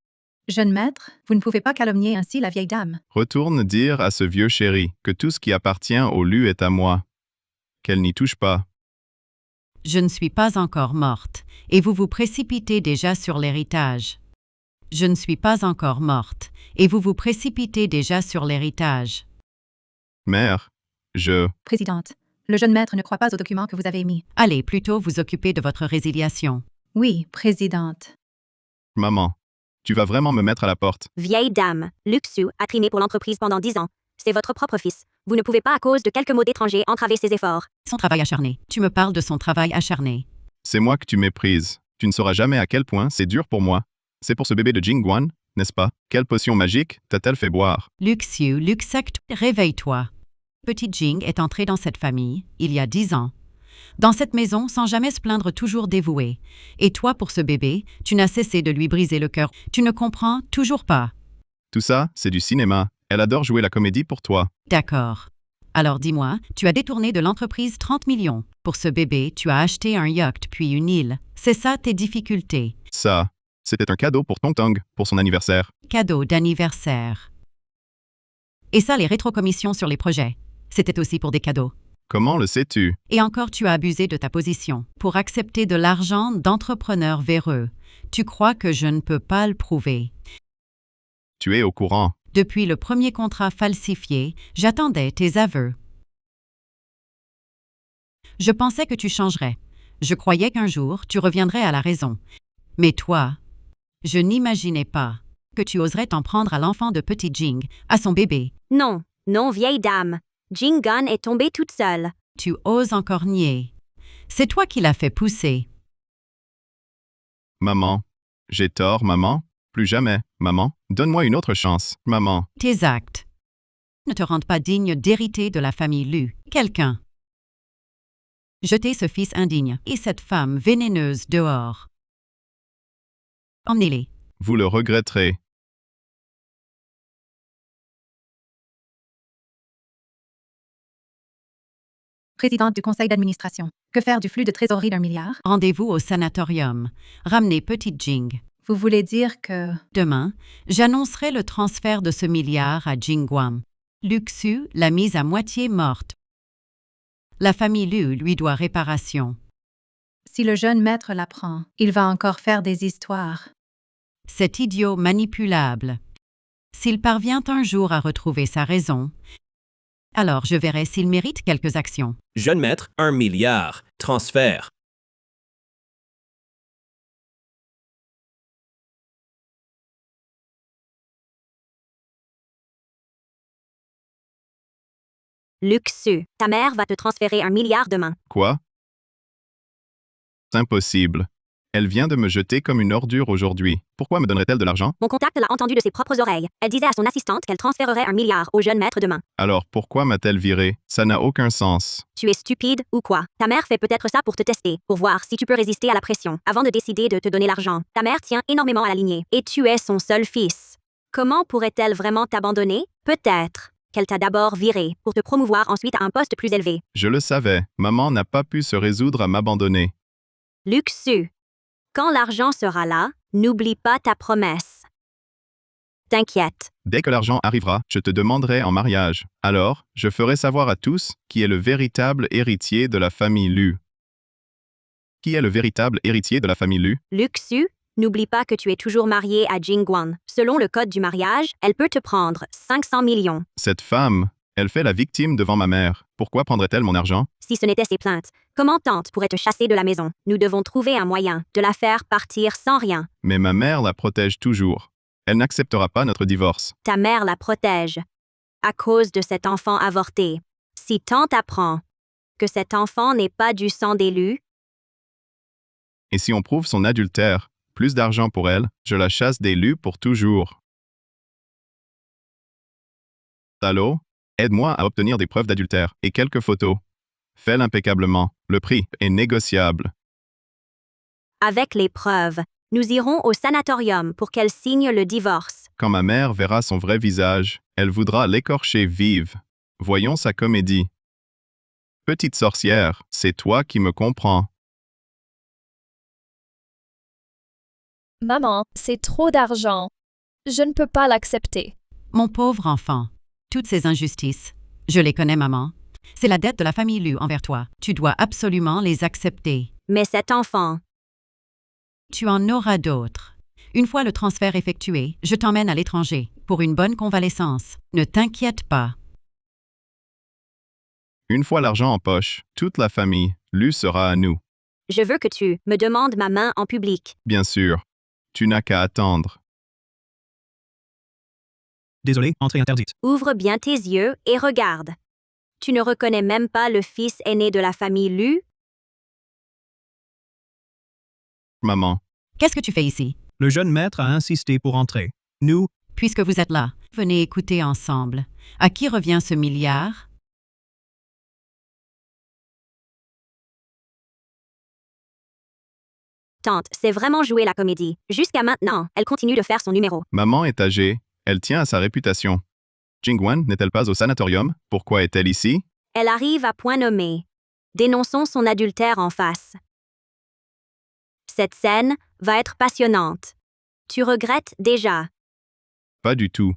Jeune maître, vous ne pouvez pas calomnier ainsi la vieille dame. Retourne dire à ce vieux chéri que tout ce qui appartient au Lu est à moi. Qu'elle n'y touche pas. Je ne suis pas encore morte, et vous vous précipitez déjà sur l'héritage. Je ne suis pas encore morte, et vous vous précipitez déjà sur l'héritage. Mère, Présidente, le jeune maître ne croit pas aux documents que vous avez émis. Allez plutôt vous occuper de votre résiliation. Oui, présidente. Maman, tu vas vraiment me mettre à la porte. Vieille dame, Luk-Su a trimé pour l'entreprise pendant 10 ans. C'est votre propre fils. Vous ne pouvez pas, à cause de quelques mots d'étrangers, entraver ses efforts. Son travail acharné. Tu me parles de son travail acharné. C'est moi que tu méprises. Tu ne sauras jamais à quel point c'est dur pour moi. C'est pour ce bébé de Jingguan, n'est-ce pas? Quelle potion magique t'a-t-elle fait boire? Luxiu, Luxact, réveille-toi. Petit Jing est entré dans cette famille, il y a 10 ans. Dans cette maison, sans jamais se plaindre, toujours dévoué. Et toi, pour ce bébé, tu n'as cessé de lui briser le cœur. Tu ne comprends toujours pas. Tout ça, c'est du cinéma. Elle adore jouer la comédie pour toi. D'accord. Alors dis-moi, tu as détourné de l'entreprise 30 millions. Pour ce bébé, tu as acheté un yacht puis une île. C'est ça tes difficultés. Ça, c'était un cadeau pour Tong Tong, pour son anniversaire. Cadeau d'anniversaire. Et ça, les rétrocommissions sur les projets. C'était aussi pour des cadeaux. Comment le sais-tu? Et encore, tu as abusé de ta position pour accepter de l'argent d'entrepreneurs véreux. Tu crois que je ne peux pas le prouver. Tu es au courant. Depuis le premier contrat falsifié, j'attendais tes aveux. Je pensais que tu changerais. Je croyais qu'un jour, tu reviendrais à la raison. Mais toi, je n'imaginais pas que tu oserais t'en prendre à l'enfant de petit Jing, à son bébé. Non, non, vieille dame. Jinggun est tombée toute seule. Tu oses encore nier. C'est toi qui l'as fait pousser. Maman. J'ai tort, maman? Plus jamais, maman. Donne-moi une autre chance, maman. Tes actes ne te rendent pas digne d'hériter de la famille Lu. Quelqu'un. Jetez ce fils indigne et cette femme vénéneuse dehors. Emmenez-les. Vous le regretterez. Présidente du conseil d'administration. Que faire du flux de trésorerie d'1 milliard? Rendez-vous au sanatorium. Ramenez petit Jing. Vous voulez dire que... Demain, j'annoncerai le transfert de ce milliard à Jingguan. Luxu l'a mise à moitié morte. La famille Lu lui doit réparation. Si le jeune maître l'apprend, il va encore faire des histoires. Cet idiot manipulable. S'il parvient un jour à retrouver sa raison, alors je verrai s'il mérite quelques actions. Jeune maître, 1 milliard. Transfert. Luxu, ta mère va te transférer 1 milliard demain. Quoi? C'est impossible. Elle vient de me jeter comme une ordure aujourd'hui. Pourquoi me donnerait-elle de l'argent? Mon contact l'a entendu de ses propres oreilles. Elle disait à son assistante qu'elle transférerait 1 milliard au jeune maître demain. Alors pourquoi m'a-t-elle viré? Ça n'a aucun sens. Tu es stupide ou quoi? Ta mère fait peut-être ça pour te tester, pour voir si tu peux résister à la pression, avant de décider de te donner l'argent. Ta mère tient énormément à la lignée, et tu es son seul fils. Comment pourrait-elle vraiment t'abandonner? Peut-être qu'elle t'a d'abord viré, pour te promouvoir ensuite à un poste plus élevé. Je le savais. Maman n'a pas pu se résoudre à m'abandonner. Luxu, quand l'argent sera là, n'oublie pas ta promesse. T'inquiète. Dès que l'argent arrivera, je te demanderai en mariage. Alors, je ferai savoir à tous qui est le véritable héritier de la famille Lu. Qui est le véritable héritier de la famille Lu? Luxu, n'oublie pas que tu es toujours marié à Jingguan. Selon le code du mariage, elle peut te prendre 500 millions. Cette femme, elle fait la victime devant ma mère. Pourquoi prendrait-elle mon argent? Si ce n'était ses plaintes, comment tante pourrait te chasser de la maison? Nous devons trouver un moyen de la faire partir sans rien. Mais ma mère la protège toujours. Elle n'acceptera pas notre divorce. Ta mère la protège à cause de cet enfant avorté. Si tante apprend que cet enfant n'est pas du sang d'élu, Et si on prouve son adultère, plus d'argent pour elle, je la chasse des Lu pour toujours. Allô? Aide-moi à obtenir des preuves d'adultère et quelques photos. Fais-le impeccablement. Le prix est négociable. avec les preuves, nous irons au sanatorium pour qu'elle signe le divorce. Quand ma mère verra son vrai visage, elle voudra l'écorcher vive. Voyons sa comédie. Petite sorcière, c'est toi qui me comprends. Maman, c'est trop d'argent. Je ne peux pas l'accepter. Mon pauvre enfant, toutes ces injustices, je les connais, maman. C'est la dette de la famille Lu envers toi. Tu dois absolument les accepter. Mais cet enfant, Tu en auras d'autres. Une fois le transfert effectué, je t'emmène à l'étranger pour une bonne convalescence. Ne t'inquiète pas. Une fois l'argent en poche, toute la famille, Lu sera à nous. je veux que tu me demandes ma main en public. Bien sûr. Tu n'as qu'à attendre. Désolé, entrée interdite. Ouvre bien tes yeux et regarde. Tu ne reconnais même pas le fils aîné de la famille Lu? Maman, Qu'est-ce que tu fais ici? Le jeune maître a insisté pour entrer. Nous, Puisque vous êtes là, venez écouter ensemble. À qui revient ce milliard? Tante, c'est vraiment jouer la comédie. Jusqu'à maintenant, elle continue de faire son numéro. maman est âgée. Elle tient à sa réputation. Jingguan n'est-elle pas au sanatorium? Pourquoi est-elle ici? Elle arrive à point nommé. Dénonçons son adultère en face. Cette scène va être passionnante. Tu regrettes déjà. Pas du tout.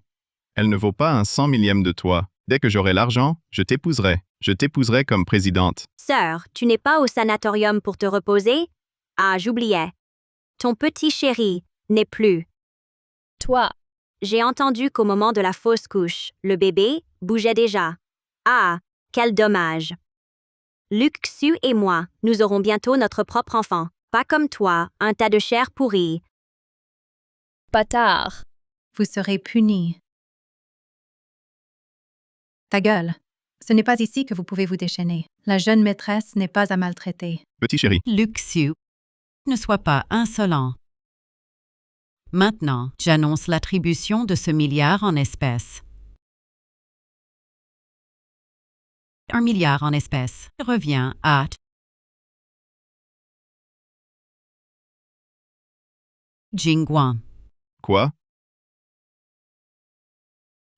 Elle ne vaut pas un 100 millième de toi. Dès que j'aurai l'argent, je t'épouserai. Je t'épouserai comme présidente. Sœur, tu n'es pas au sanatorium pour te reposer? Ah, j'oubliais. Ton petit chéri n'est plus. Toi, J'ai entendu qu'au moment de la fausse couche, le bébé bougeait déjà. Ah, quel dommage. Luxu et moi, nous aurons bientôt notre propre enfant. Pas comme toi, un tas de chair pourrie. bâtard. Vous serez puni. Ta gueule. Ce n'est pas ici que vous pouvez vous déchaîner. La jeune maîtresse n'est pas à maltraiter. Petit chéri, Luxu, ne sois pas insolent. Maintenant, j'annonce l'attribution de ce milliard en espèces. 1 milliard en espèces revient à Jingguan. quoi?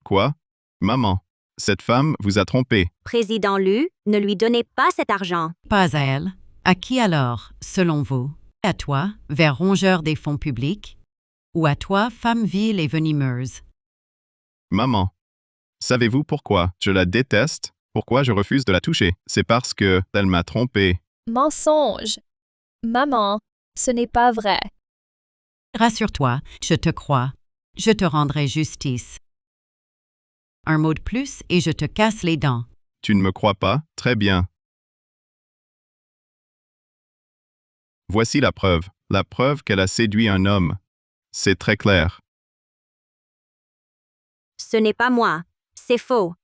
Quoi? Maman, cette femme vous a trompé. Président Lu, ne lui donnez pas cet argent. Pas à elle. À qui alors, selon vous? À toi, vers rongeur des fonds publics? Ou à toi, femme vile et venimeuse? Maman, savez-vous pourquoi je la déteste? Pourquoi je refuse de la toucher? C'est parce que elle m'a trompé. Mensonge. Maman, ce n'est pas vrai. Rassure-toi, je te crois. Je te rendrai justice. Un mot de plus et je te casse les dents. Tu ne me crois pas? Très bien. Voici la preuve qu'elle a séduit un homme. C'est très clair. Ce n'est pas moi. C'est faux.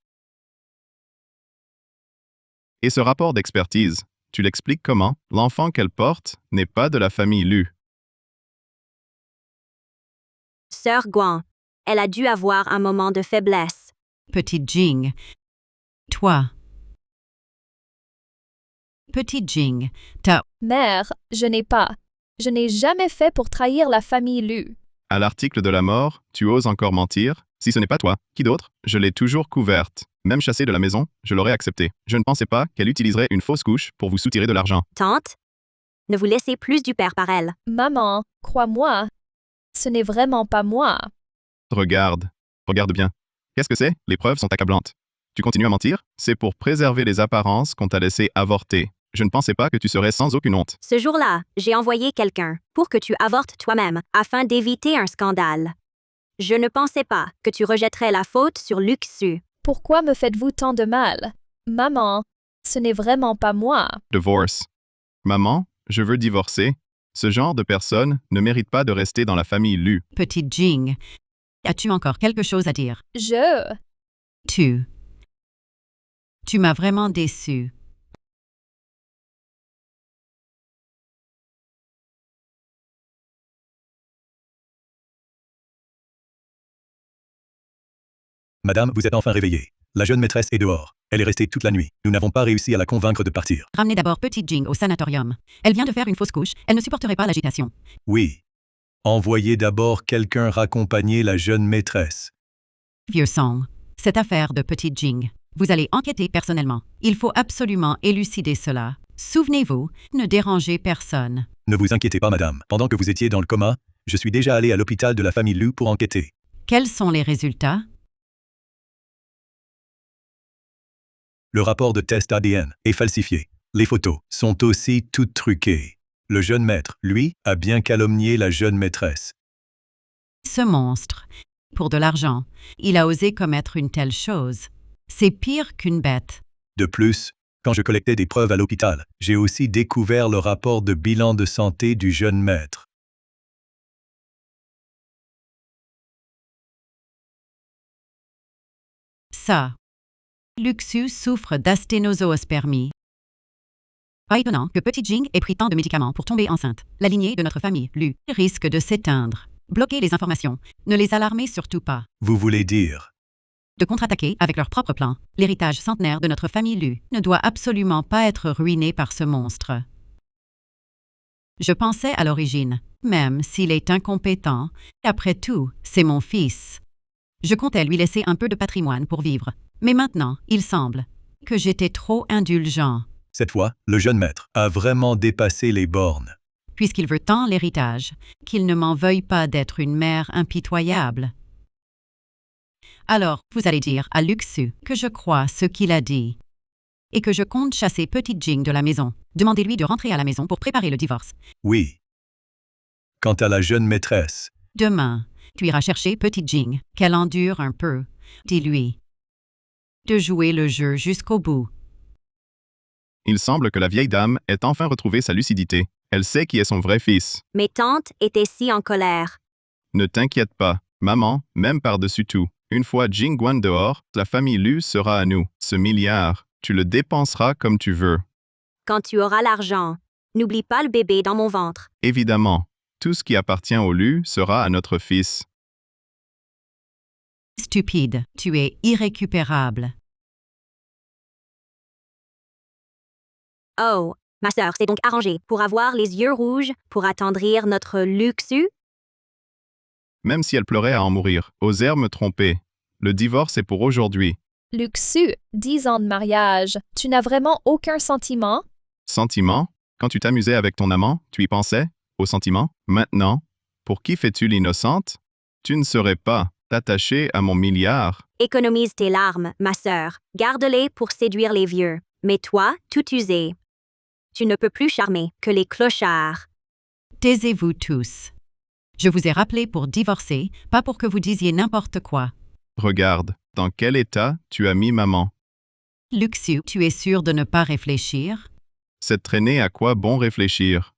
Et ce rapport d'expertise, tu l'expliques comment? L'enfant qu'elle porte n'est pas de la famille Lu. Sœur Guan, elle a dû avoir un moment de faiblesse. Petite Jing. Toi. Petite Jing, t'as... Mère, je n'ai pas. Je n'ai jamais fait pour trahir la famille Lu. À l'article de la mort, tu oses encore mentir? Si ce n'est pas toi, qui d'autre? Je l'ai toujours couverte. Même chassée de la maison, je l'aurais acceptée. Je ne pensais pas qu'elle utiliserait une fausse couche pour vous soutirer de l'argent. Tante, ne vous laissez plus du père par elle. Maman, crois-moi. Ce n'est vraiment pas moi. Regarde bien. Qu'est-ce que c'est? Les preuves sont accablantes. Tu continues à mentir? C'est pour préserver les apparences qu'on t'a laissé avorter. Je ne pensais pas que tu serais sans aucune honte. Ce jour-là, j'ai envoyé quelqu'un pour que tu avortes toi-même afin d'éviter un scandale. Je ne pensais pas que tu rejetterais la faute sur Luxu. Pourquoi me faites-vous tant de mal? Maman, ce n'est vraiment pas moi. Divorce. Maman, je veux divorcer. Ce genre de personne ne mérite pas de rester dans la famille Lu. Petite Jing. As-tu encore quelque chose à dire? Tu m'as vraiment déçu. Madame, vous êtes enfin réveillée. La jeune maîtresse est dehors. Elle est restée toute la nuit. Nous n'avons pas réussi à la convaincre de partir. Ramenez d'abord Petite Jing au sanatorium. Elle vient de faire une fausse couche. Elle ne supporterait pas l'agitation. Oui. Envoyez d'abord quelqu'un raccompagner la jeune maîtresse. Vieux sang. Cette affaire de Petite Jing. Vous allez enquêter personnellement. Il faut absolument élucider cela. Souvenez-vous, ne dérangez personne. Ne vous inquiétez pas, madame. Pendant que vous étiez dans le coma, je suis déjà allé à l'hôpital de la famille Lu pour enquêter. Quels sont les résultats? Le rapport de test ADN est falsifié. Les photos sont aussi toutes truquées. Le jeune maître, lui, a bien calomnié la jeune maîtresse. Ce monstre. Pour de l'argent, il a osé commettre une telle chose. C'est pire qu'une bête. De plus, quand je collectais des preuves à l'hôpital, j'ai aussi découvert le rapport de bilan de santé du jeune maître. Ça. Luxu souffre d'asténozoospermie. Pas étonnant que Petite Jing ait pris tant de médicaments pour tomber enceinte. La lignée de notre famille, Lu, risque de s'éteindre. Bloquez les informations. Ne les alarmez surtout pas. Vous voulez dire? De contre-attaquer avec leur propre plan. L'héritage centenaire de notre famille Lu ne doit absolument pas être ruiné par ce monstre. Je pensais à l'origine, même s'il est incompétent, après tout, c'est mon fils. Je comptais lui laisser un peu de patrimoine pour vivre. Mais maintenant, il semble que j'étais trop indulgent. Cette fois, le jeune maître a vraiment dépassé les bornes. Puisqu'il veut tant l'héritage, qu'il ne m'en veuille pas d'être une mère impitoyable. Alors, vous allez dire à Luxu que je crois ce qu'il a dit. Et que je compte chasser Petite Jing de la maison. Demandez-lui de rentrer à la maison pour préparer le divorce. Oui. Quant à la jeune maîtresse, Demain, tu iras chercher Petite Jing, qu'elle endure un peu. Dis-lui de jouer le jeu jusqu'au bout. Il semble que la vieille dame ait enfin retrouvé sa lucidité. Elle sait qui est son vrai fils. Mes tantes étaient si en colère. Ne t'inquiète pas, maman, même par-dessus tout. Une fois Jingguan dehors, la famille Lu sera à nous. Ce milliard, tu le dépenseras comme tu veux. Quand tu auras l'argent, n'oublie pas le bébé dans mon ventre. Évidemment, tout ce qui appartient au Lu sera à notre fils. Stupide, tu es irrécupérable. Oh, ma sœur s'est donc arrangée pour avoir les yeux rouges pour attendrir notre Luxu? Même si elle pleurait à en mourir, osèrent me tromper. Le divorce est pour aujourd'hui. Luxu, 10 ans de mariage. Tu n'as vraiment aucun sentiment? Sentiment? Quand tu t'amusais avec ton amant, tu y pensais? Au sentiment? Maintenant, pour qui fais-tu l'innocente? Tu ne serais pas attaché à mon milliard. Économise tes larmes, ma sœur. Garde-les pour séduire les vieux. Mais toi, tout usé. Tu ne peux plus charmer que les clochards. Taisez-vous tous. Je vous ai rappelé pour divorcer, pas pour que vous disiez n'importe quoi. Regarde, dans quel état tu as mis maman. Luxu, tu es sûr de ne pas réfléchir? Cette traînée à quoi bon réfléchir?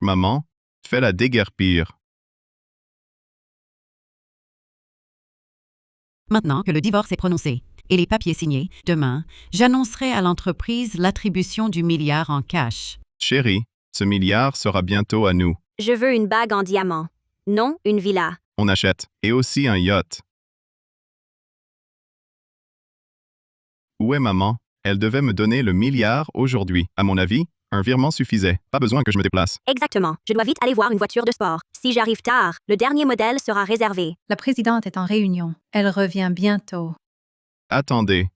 Maman, fais-la déguerpir. Maintenant que le divorce est prononcé et les papiers signés, demain, j'annoncerai à l'entreprise l'attribution du milliard en cash. Chérie, ce milliard sera bientôt à nous. Je veux une bague en diamant. Non, une villa. On achète, et aussi un yacht. Où est maman? Elle devait me donner le milliard aujourd'hui. À mon avis, un virement suffisait. Pas besoin que je me déplace. Exactement. Je dois vite aller voir une voiture de sport. Si j'arrive tard, le dernier modèle sera réservé. La présidente est en réunion. Elle revient bientôt. Attendez.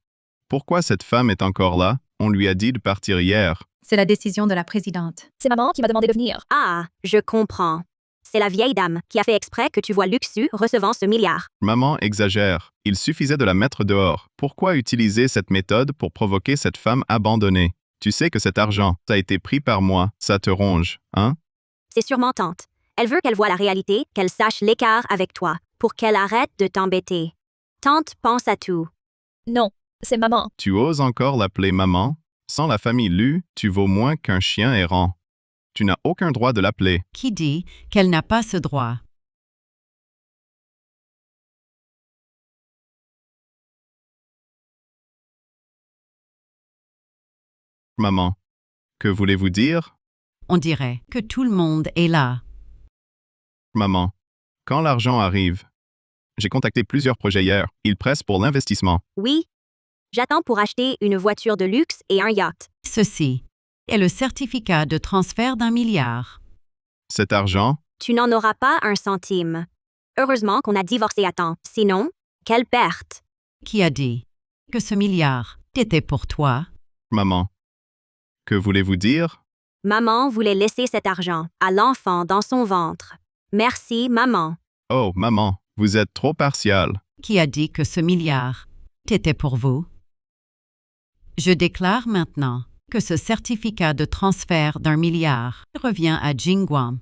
Pourquoi cette femme est encore là? On lui a dit de partir hier. C'est la décision de la présidente. C'est maman qui m'a demandé de venir. Ah, je comprends. C'est la vieille dame qui a fait exprès que tu vois Luxu recevant ce milliard. Maman exagère. Il suffisait de la mettre dehors. Pourquoi utiliser cette méthode pour provoquer cette femme abandonnée? Tu sais que cet argent, ça a été pris par moi. Ça te ronge, hein? C'est sûrement tante. Elle veut qu'elle voie la réalité, qu'elle sache l'écart avec toi, pour qu'elle arrête de t'embêter. Tante pense à tout. Non, c'est maman. Tu oses encore l'appeler maman? Sans la famille Lu, tu vaux moins qu'un chien errant. Tu n'as aucun droit de l'appeler. Qui dit qu'elle n'a pas ce droit? Maman. Que voulez-vous dire? On dirait que tout le monde est là. Maman. Quand l'argent arrive. J'ai contacté plusieurs projets hier. Ils pressent pour l'investissement. Oui. J'attends pour acheter une voiture de luxe et un yacht. Ceci est le certificat de transfert d'1 milliard. Cet argent, Tu n'en auras pas un centime. Heureusement qu'on a divorcé à temps. Sinon, quelle perte. Qui a dit que ce milliard était pour toi? maman. Que voulez-vous dire? Maman voulait laisser cet argent à l'enfant dans son ventre. Merci, maman. Oh, maman, vous êtes trop partiale. Qui a dit que ce milliard était pour vous? Je déclare maintenant que ce certificat de transfert d'1 milliard revient à Jingguan.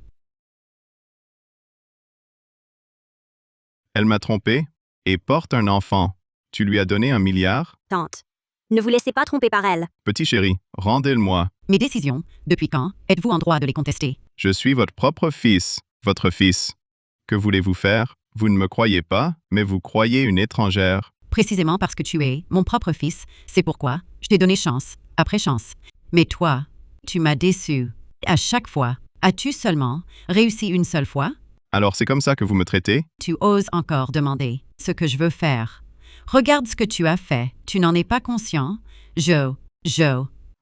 Elle m'a trompé et porte un enfant. Tu lui as donné 1 milliard? Tante. Ne vous laissez pas tromper par elle. Petit chéri, rendez-le-moi. Mes décisions, depuis quand êtes-vous en droit de les contester? Je suis votre propre fils, votre fils. Que voulez-vous faire? Vous ne me croyez pas, mais vous croyez une étrangère. Précisément parce que tu es mon propre fils, c'est pourquoi je t'ai donné chance après chance. Mais toi, tu m'as déçu. À chaque fois, as-tu seulement réussi une seule fois? Alors c'est comme ça que vous me traitez? Tu oses encore demander ce que je veux faire. Regarde ce que tu as fait. Tu n'en es pas conscient? Joe.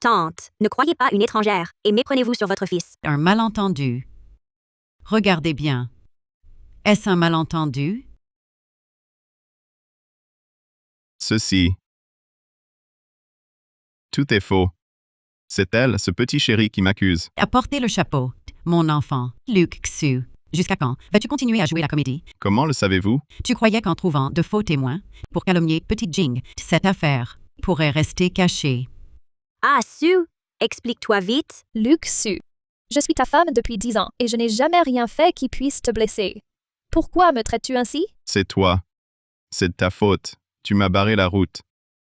Tante, ne croyez pas une étrangère et méprenez-vous sur votre fils. Un malentendu. Regardez bien. Est-ce un malentendu? Ceci. Tout est faux. C'est elle, ce petit chéri, qui m'accuse. Apportez le chapeau, mon enfant, Luke Xu. Jusqu'à quand vas-tu continuer à jouer la comédie? Comment le savez-vous? Tu croyais qu'en trouvant de faux témoins pour calomnier Petite Jing, cette affaire pourrait rester cachée. Ah, Sue, explique-toi vite. Luxu. Je suis ta femme depuis 10 ans et je n'ai jamais rien fait qui puisse te blesser. Pourquoi me traites-tu ainsi? C'est toi. C'est de ta faute. Tu m'as barré la route.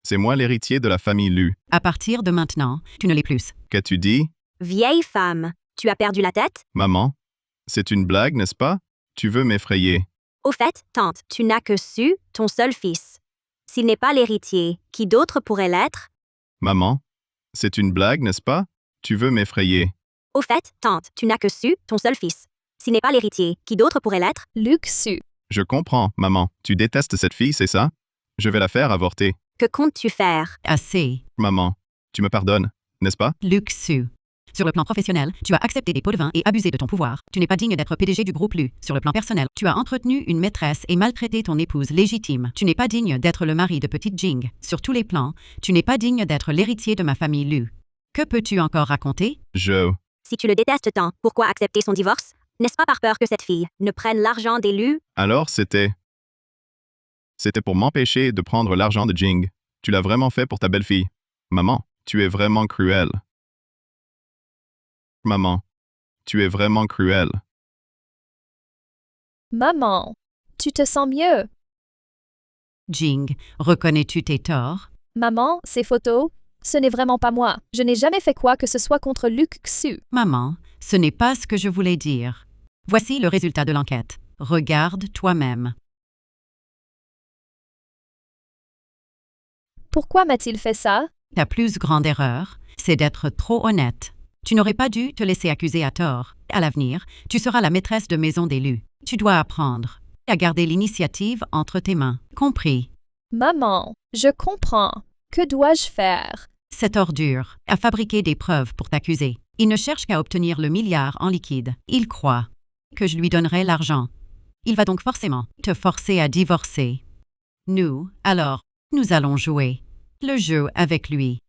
C'est moi l'héritier de la famille Lu. À partir de maintenant, tu ne l'es plus. Qu'as-tu dit? Vieille femme, tu as perdu la tête? Maman? C'est une blague, n'est-ce pas? Tu veux m'effrayer. Au fait, tante, tu n'as que Sue, ton seul fils. S'il n'est pas l'héritier, qui d'autre pourrait l'être? Maman? C'est une blague, n'est-ce pas? Tu veux m'effrayer. Au fait, tante, tu n'as que Sue, ton seul fils. S'il n'est pas l'héritier, qui d'autre pourrait l'être? Luxu. Je comprends, maman. Tu détestes cette fille, c'est ça? Je vais la faire avorter. Que comptes-tu faire? Assez. Maman, tu me pardonnes, n'est-ce pas? Luxu. Sur le plan professionnel, tu as accepté des pots de vin et abusé de ton pouvoir. Tu n'es pas digne d'être PDG du groupe Lu. Sur le plan personnel, tu as entretenu une maîtresse et maltraité ton épouse légitime. Tu n'es pas digne d'être le mari de Petite Jing. Sur tous les plans, tu n'es pas digne d'être l'héritier de ma famille Lu. Que peux-tu encore raconter? Si tu le détestes tant, pourquoi accepter son divorce? N'est-ce pas par peur que cette fille ne prenne l'argent des Lu? Alors c'était pour m'empêcher de prendre l'argent de Jing. Tu l'as vraiment fait pour ta belle-fille. Maman, tu es vraiment cruelle. Maman, tu es vraiment cruelle. Maman, tu te sens mieux. Jing, reconnais-tu tes torts? Maman, ces photos, ce n'est vraiment pas moi. Je n'ai jamais fait quoi que ce soit contre Luc Xu. Maman, ce n'est pas ce que je voulais dire. Voici le résultat de l'enquête. Regarde toi-même. Pourquoi m'a-t-il fait ça? Ta plus grande erreur, c'est d'être trop honnête. Tu n'aurais pas dû te laisser accuser à tort. À l'avenir, tu seras la maîtresse de maison d'élus. Tu dois apprendre à garder l'initiative entre tes mains. Compris? Maman, je comprends. Que dois-je faire? Cette ordure a fabriqué des preuves pour t'accuser. Il ne cherche qu'à obtenir le milliard en liquide. Il croit que je lui donnerai l'argent. Il va donc forcément te forcer à divorcer. Nous allons jouer le jeu avec lui.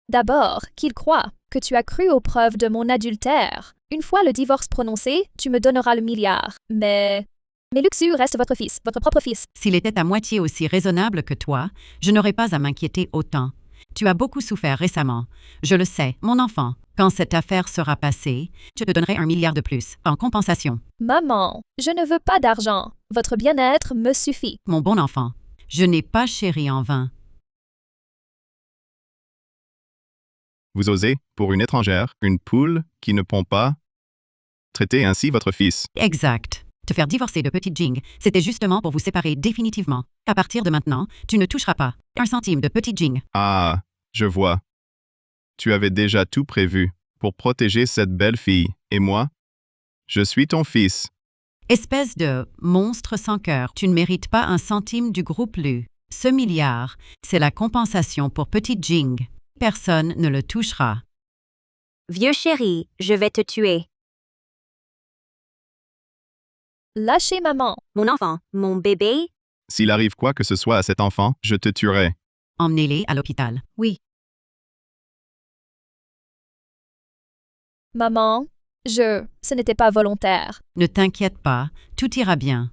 D'abord, qu'il croit que tu as cru aux preuves de mon adultère. Une fois le divorce prononcé, tu me donneras le milliard. Mais Luc Xu reste votre fils, votre propre fils. S'il était à moitié aussi raisonnable que toi, je n'aurais pas à m'inquiéter autant. Tu as beaucoup souffert récemment. Je le sais, mon enfant. Quand cette affaire sera passée, je te donnerai 1 milliard de plus, en compensation. Maman, je ne veux pas d'argent. Votre bien-être me suffit. Mon bon enfant, je n'ai pas chéri en vain. Vous osez, pour une étrangère, une poule qui ne pond pas, traiter ainsi votre fils. Exact. Te faire divorcer de Petit Jing, c'était justement pour vous séparer définitivement. À partir de maintenant, tu ne toucheras pas 1 centime de Petit Jing. Ah, je vois. Tu avais déjà tout prévu pour protéger cette belle fille. Et moi? Je suis ton fils. Espèce de monstre sans cœur, tu ne mérites pas 1 centime du groupe Lu. Ce milliard, c'est la compensation pour Petit Jing. Personne ne le touchera. Vieux chéri, je vais te tuer. Lâchez maman. Mon enfant, mon bébé, S'il arrive quoi que ce soit à cet enfant, je te tuerai. Emmenez-les à l'hôpital. Oui, Maman, ce n'était pas volontaire. Ne t'inquiète pas, tout ira bien.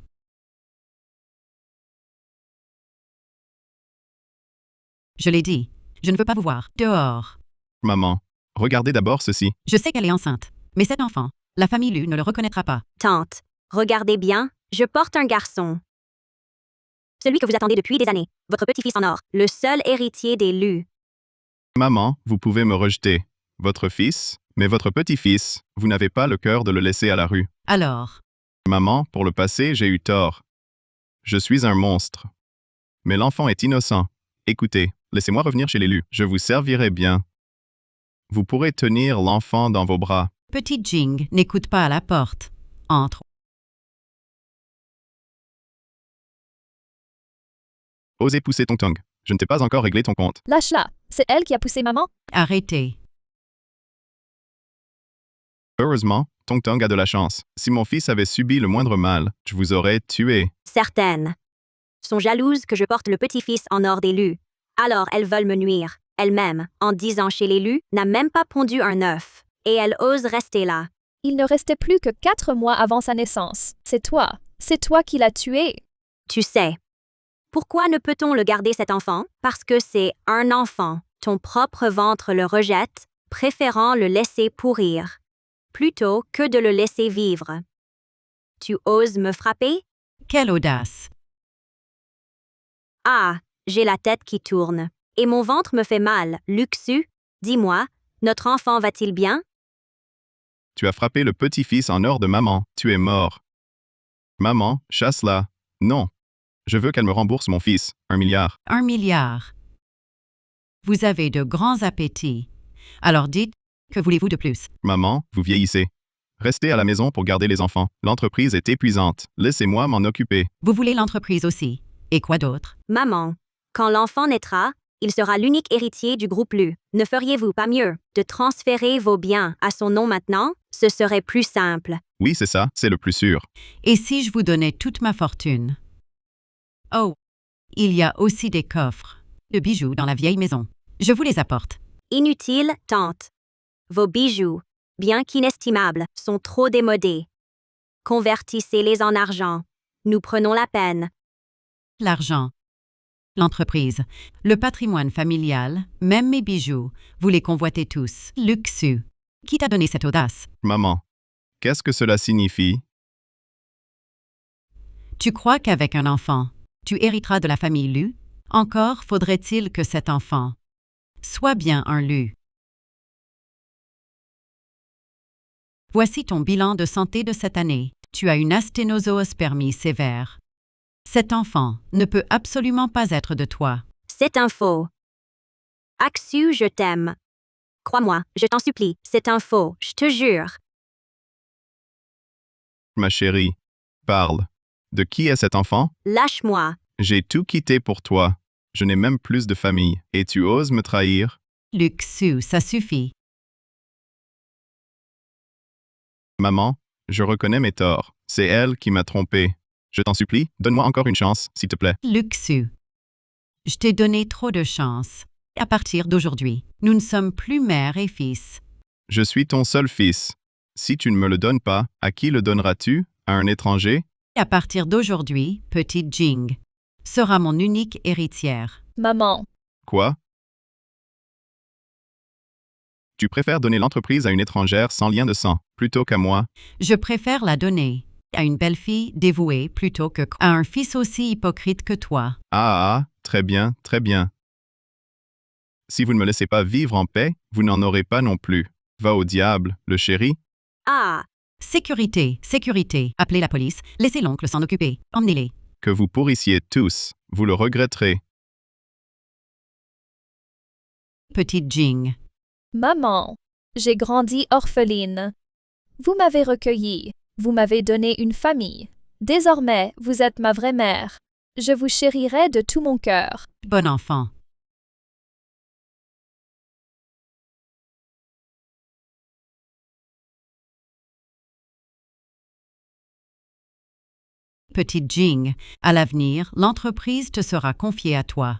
Je l'ai dit, je ne veux pas vous voir dehors. Maman, regardez d'abord ceci. Je sais qu'elle est enceinte, mais cet enfant, la famille Lu ne le reconnaîtra pas. tante. Regardez bien, je porte un garçon. Celui que vous attendez depuis des années, votre petit-fils en or, le seul héritier des Lu. Maman, vous pouvez me rejeter. Votre fils, mais votre petit-fils, vous n'avez pas le cœur de le laisser à la rue. Alors, Maman, pour le passé, j'ai eu tort. Je suis un monstre. Mais l'enfant est innocent. Écoutez, laissez-moi revenir chez l'élu. Je vous servirai bien. Vous pourrez tenir l'enfant dans vos bras. Petit Jing n'écoute pas à la porte. Entre. Osez pousser ton tongue. Je ne t'ai pas encore réglé ton compte. Lâche-la. C'est elle qui a poussé maman? Arrêtez. Heureusement, Tong Tong a de la chance. Si mon fils avait subi le moindre mal, je vous aurais tué. Certaines sont jalouses que je porte le petit-fils en or des Lu. Alors elles veulent me nuire. Elle-même, en 10 ans chez les Lu, n'a même pas pondu un œuf. Et elle ose rester là. Il ne restait plus que 4 mois avant sa naissance. C'est toi qui l'as tué. Tu sais. Pourquoi ne peut-on le garder cet enfant? Parce que c'est un enfant. Ton propre ventre le rejette, préférant le laisser pourrir, plutôt que de le laisser vivre. Tu oses me frapper? Quelle audace. Ah, j'ai la tête qui tourne. Et mon ventre me fait mal. Luc Xu, dis-moi, notre enfant va-t-il bien? Tu as frappé le petit-fils en or de maman. Tu es mort. Maman, chasse-la. Non. Je veux qu'elle me rembourse mon fils. 1 milliard. 1 milliard. Vous avez de grands appétits. Alors dites, que voulez-vous de plus? Maman, vous vieillissez. Restez à la maison pour garder les enfants. L'entreprise est épuisante. Laissez-moi m'en occuper. Vous voulez l'entreprise aussi. Et quoi d'autre? Maman, quand l'enfant naîtra, il sera l'unique héritier du groupe Lu. Ne feriez-vous pas mieux de transférer vos biens à son nom maintenant? Ce serait plus simple. Oui, c'est ça, c'est le plus sûr. Et si je vous donnais toute ma fortune? Oh, il y a aussi des coffres de bijoux dans la vieille maison. Je vous les apporte. Inutile, tante. Vos bijoux, bien qu'inestimables, sont trop démodés. Convertissez-les en argent. Nous prenons la peine. L'argent. L'entreprise, le patrimoine familial, même mes bijoux, vous les convoitez tous. Luxu. Qui t'a donné cette audace? Maman. Qu'est-ce que cela signifie? Tu crois qu'avec un enfant, tu hériteras de la famille Lu? Encore faudrait-il que cet enfant soit bien un Lu. Voici ton bilan de santé de cette année. Tu as une asténozoospermie sévère. Cet enfant ne peut absolument pas être de toi. C'est un faux. Aksu, je t'aime. Crois-moi, je t'en supplie, c'est un faux, je te jure. Ma chérie. Parle. De qui est cet enfant? Lâche-moi. J'ai tout quitté pour toi. Je n'ai même plus de famille. Et tu oses me trahir? Luxu, ça suffit. Maman, je reconnais mes torts. C'est elle qui m'a trompé. Je t'en supplie, donne-moi encore une chance, s'il te plaît. Luxu. Je t'ai donné trop de chance. À partir d'aujourd'hui, nous ne sommes plus mère et fils. Je suis ton seul fils. Si tu ne me le donnes pas, à qui le donneras-tu? À un étranger? À partir d'aujourd'hui, petite Jing sera mon unique héritière. Maman. Quoi? Tu préfères donner l'entreprise à une étrangère sans lien de sang, plutôt qu'à moi? Je préfère la donner à une belle-fille dévouée plutôt que à un fils aussi hypocrite que toi. Très bien, très bien. Si vous ne me laissez pas vivre en paix, vous n'en aurez pas non plus. Va au diable, le chéri. Ah, Sécurité, sécurité. Appelez la police, laissez l'oncle s'en occuper. Emmenez-les. Que vous pourrissiez tous, vous le regretterez. Petite Jing. Maman. J'ai grandi orpheline. Vous m'avez recueillie. Vous m'avez donné une famille. Désormais, vous êtes ma vraie mère. Je vous chérirai de tout mon cœur. Bon enfant. Petite Jing, à l'avenir, l'entreprise te sera confiée à toi.